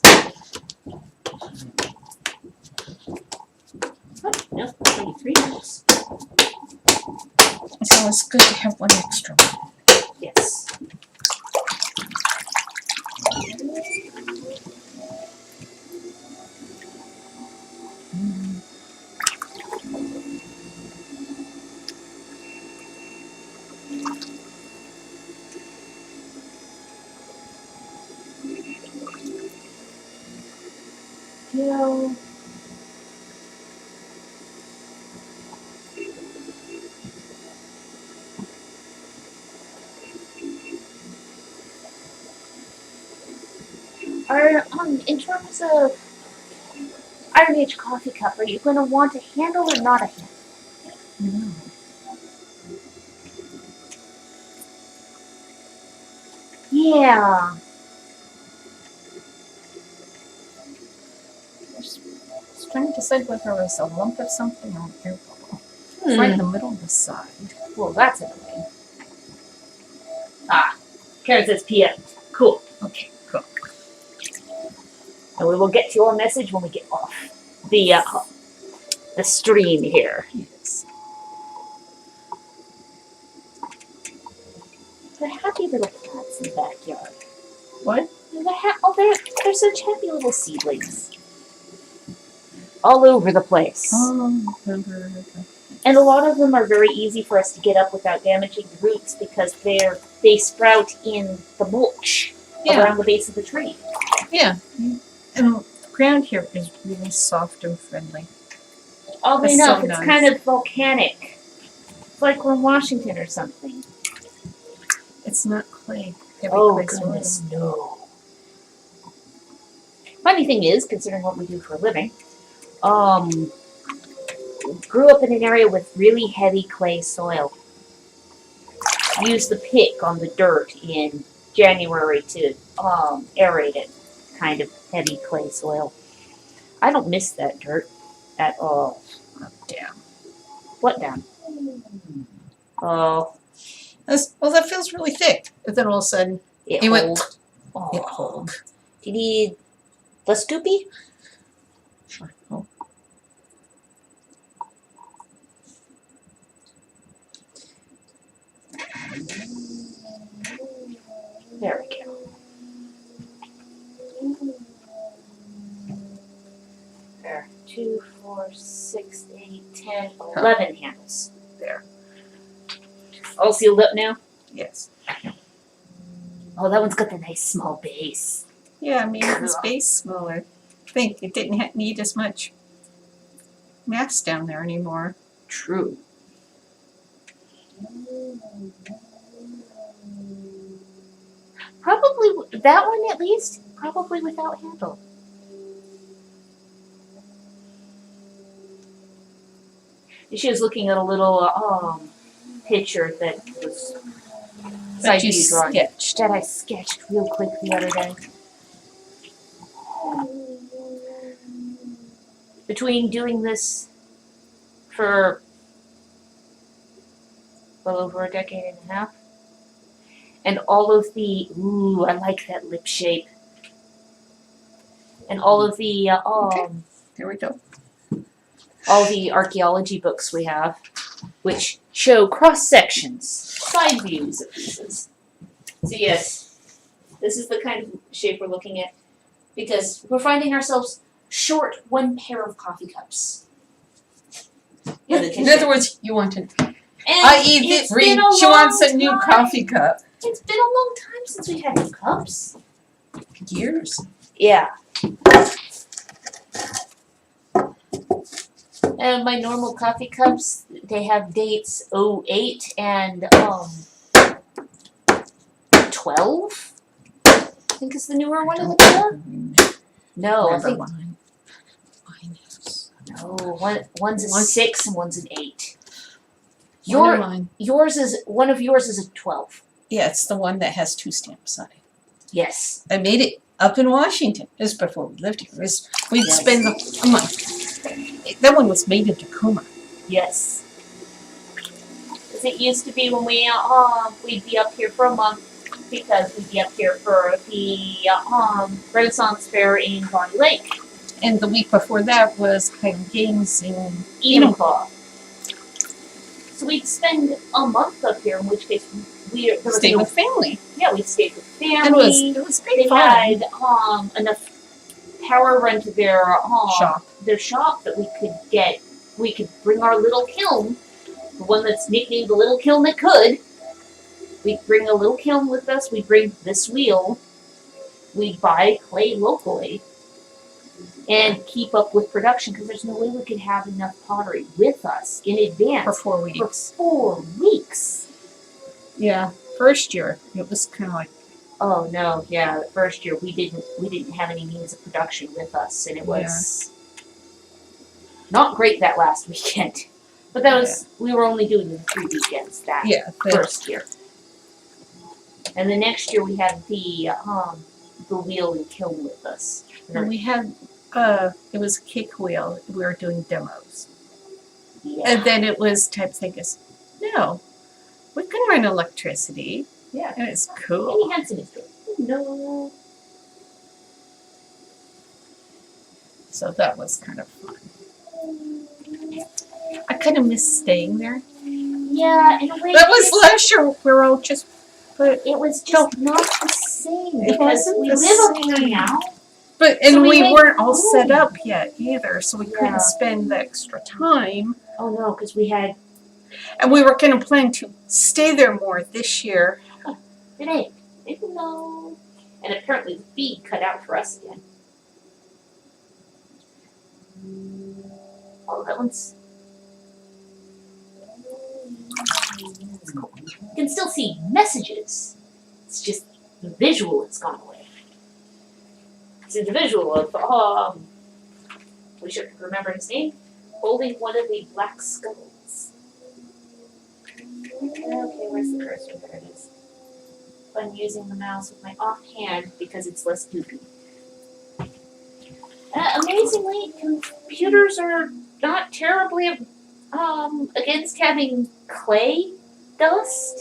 Oh, no, 23 handles. It's always good to have one extra. Yes. You are in terms of Iron Age coffee cup, are you going to want a handle or not a handle? No. Yeah. I was trying to decide whether it was a lump of something or an air bubble. It's right in the middle of the side. Well, that's annoying. Ah, Karen says PM. Cool. Okay, cool. And we will get to your message when we get off the stream here. Yes. They're happy little plants in the backyard. What? They're such happy little seedlings. All over the place. And a lot of them are very easy for us to get up without damaging the roots because they sprout in the mulch around the base of the tree. Yeah. And the ground here is really soft and friendly. Oddly That's so enough, it's nice. kind of volcanic. It's like we're in Washington or something. It's not clay. Heavy Oh clay soil. goodness, no. Funny thing is, considering what we do for a living, grew up in an area with really heavy clay soil. Used the pick on the dirt in January to aerate it. Kind of heavy clay soil. I don't miss that dirt at all. Oh, damn. What down? Oh, Well, that feels really thick. But then all of a sudden, It it went. holds. It Oh. hold. Do you need less scoopy? Sure. Oh. There we go. There. 2, 4, 6, 8, 10, 11 handles. There. All sealed up now? Yes. Oh, that one's got the nice small base. Yeah, I mean, the space smaller. I think it didn't need as much mass down there anymore. True. Probably that one at least. Probably without handle. She was looking at a little picture that was That you view drawing sketched. that I sketched real quick the other day. Between doing this for well over a decade and a half, and all of the I like that lip shape, and all of the There we go. all the archaeology books we have, which show cross sections, side views of pieces. So yes, this is the kind of shape we're looking at, because we're finding ourselves short one pair of coffee cups. In the In kitchen. other words, you want to. And It's been a she wants a new long coffee time. cup. It's been a long time since we had new cups. Years. Yeah. And my normal coffee cups, they have dates 08 and 12. I think is the newer one of the pair. No, I think Mine. Mine is. no. One's a One- 6 and one's an 8. One of Your mine. yours is one of yours is a 12. Yeah, it's the one that has 2 stamps on it. Yes. I made it up in Washington. This is before we lived here. We'd Yes. spend a month. That one was made in Tacoma. Yes. As it used to be when we'd be up here for a month, because we'd be up here for the Renaissance Fair in Bonnie Lake, And the week before that was Highland Games in Enumclaw. So we'd spend a month up here, in which case there was stayed no- with family. yeah, we stayed with And it was family. great They fun. had enough power run to their Shop. their shop that we could bring our little kiln, the one that's nicknamed the little kiln that could. We'd bring a little kiln with us, we'd bring this wheel, we'd buy clay locally, and keep up with production, because there's no way we could have enough pottery with us in For advance 4 for weeks. 4 weeks. Yeah. First year, it was kind of like, Oh no, yeah, the first year we didn't have any means of production with us, and it was not great that last weekend. But that was we were only doing the 3 weekends that yeah. first year. And the next year we had the wheel and kiln with us. And we had, it was a kick wheel. We were doing demos. Yeah. And then it was type thing is, no, we can run electricity. Yeah. And it's cool. Amy Henson is doing. No. So that was kind of fun. I kind of miss staying there. Yeah, in a way. That was last year. We were all just, but it was just not the same, It because wasn't we the live up here same. now. and So we we went weren't all set home. up yet either, so we Yeah. couldn't spend the extra time. Oh no, because we had And we were kind of planning to stay there more this year. it ain't. No. And apparently the feed cut out for us again. Oh, that one's. It's cool. You can still see messages. It's just the visual has gone away. See the visual of we should remember his name, holding one of the black skulls. Okay, where's the cursor? There it is. I'm using the mouse with my offhand because it's less goopy. Amazingly, computers are not terribly against having clay dust.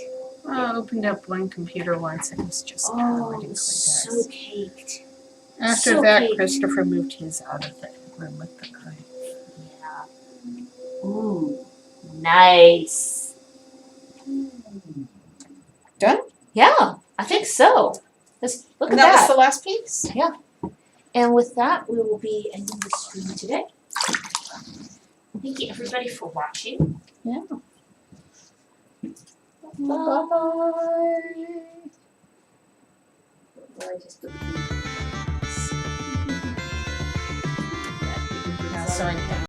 I opened up one computer once and it was just Oh, covered in so Kleenex. caked. After so that, cute. Christopher moved his out of the room with the Kleenex. Yeah. Ooh, nice. Done? Yeah, I think so. Look And at that was that. the last piece? And with that, we will be ending the stream today. Thank you everybody for watching. Yeah. Bye. So I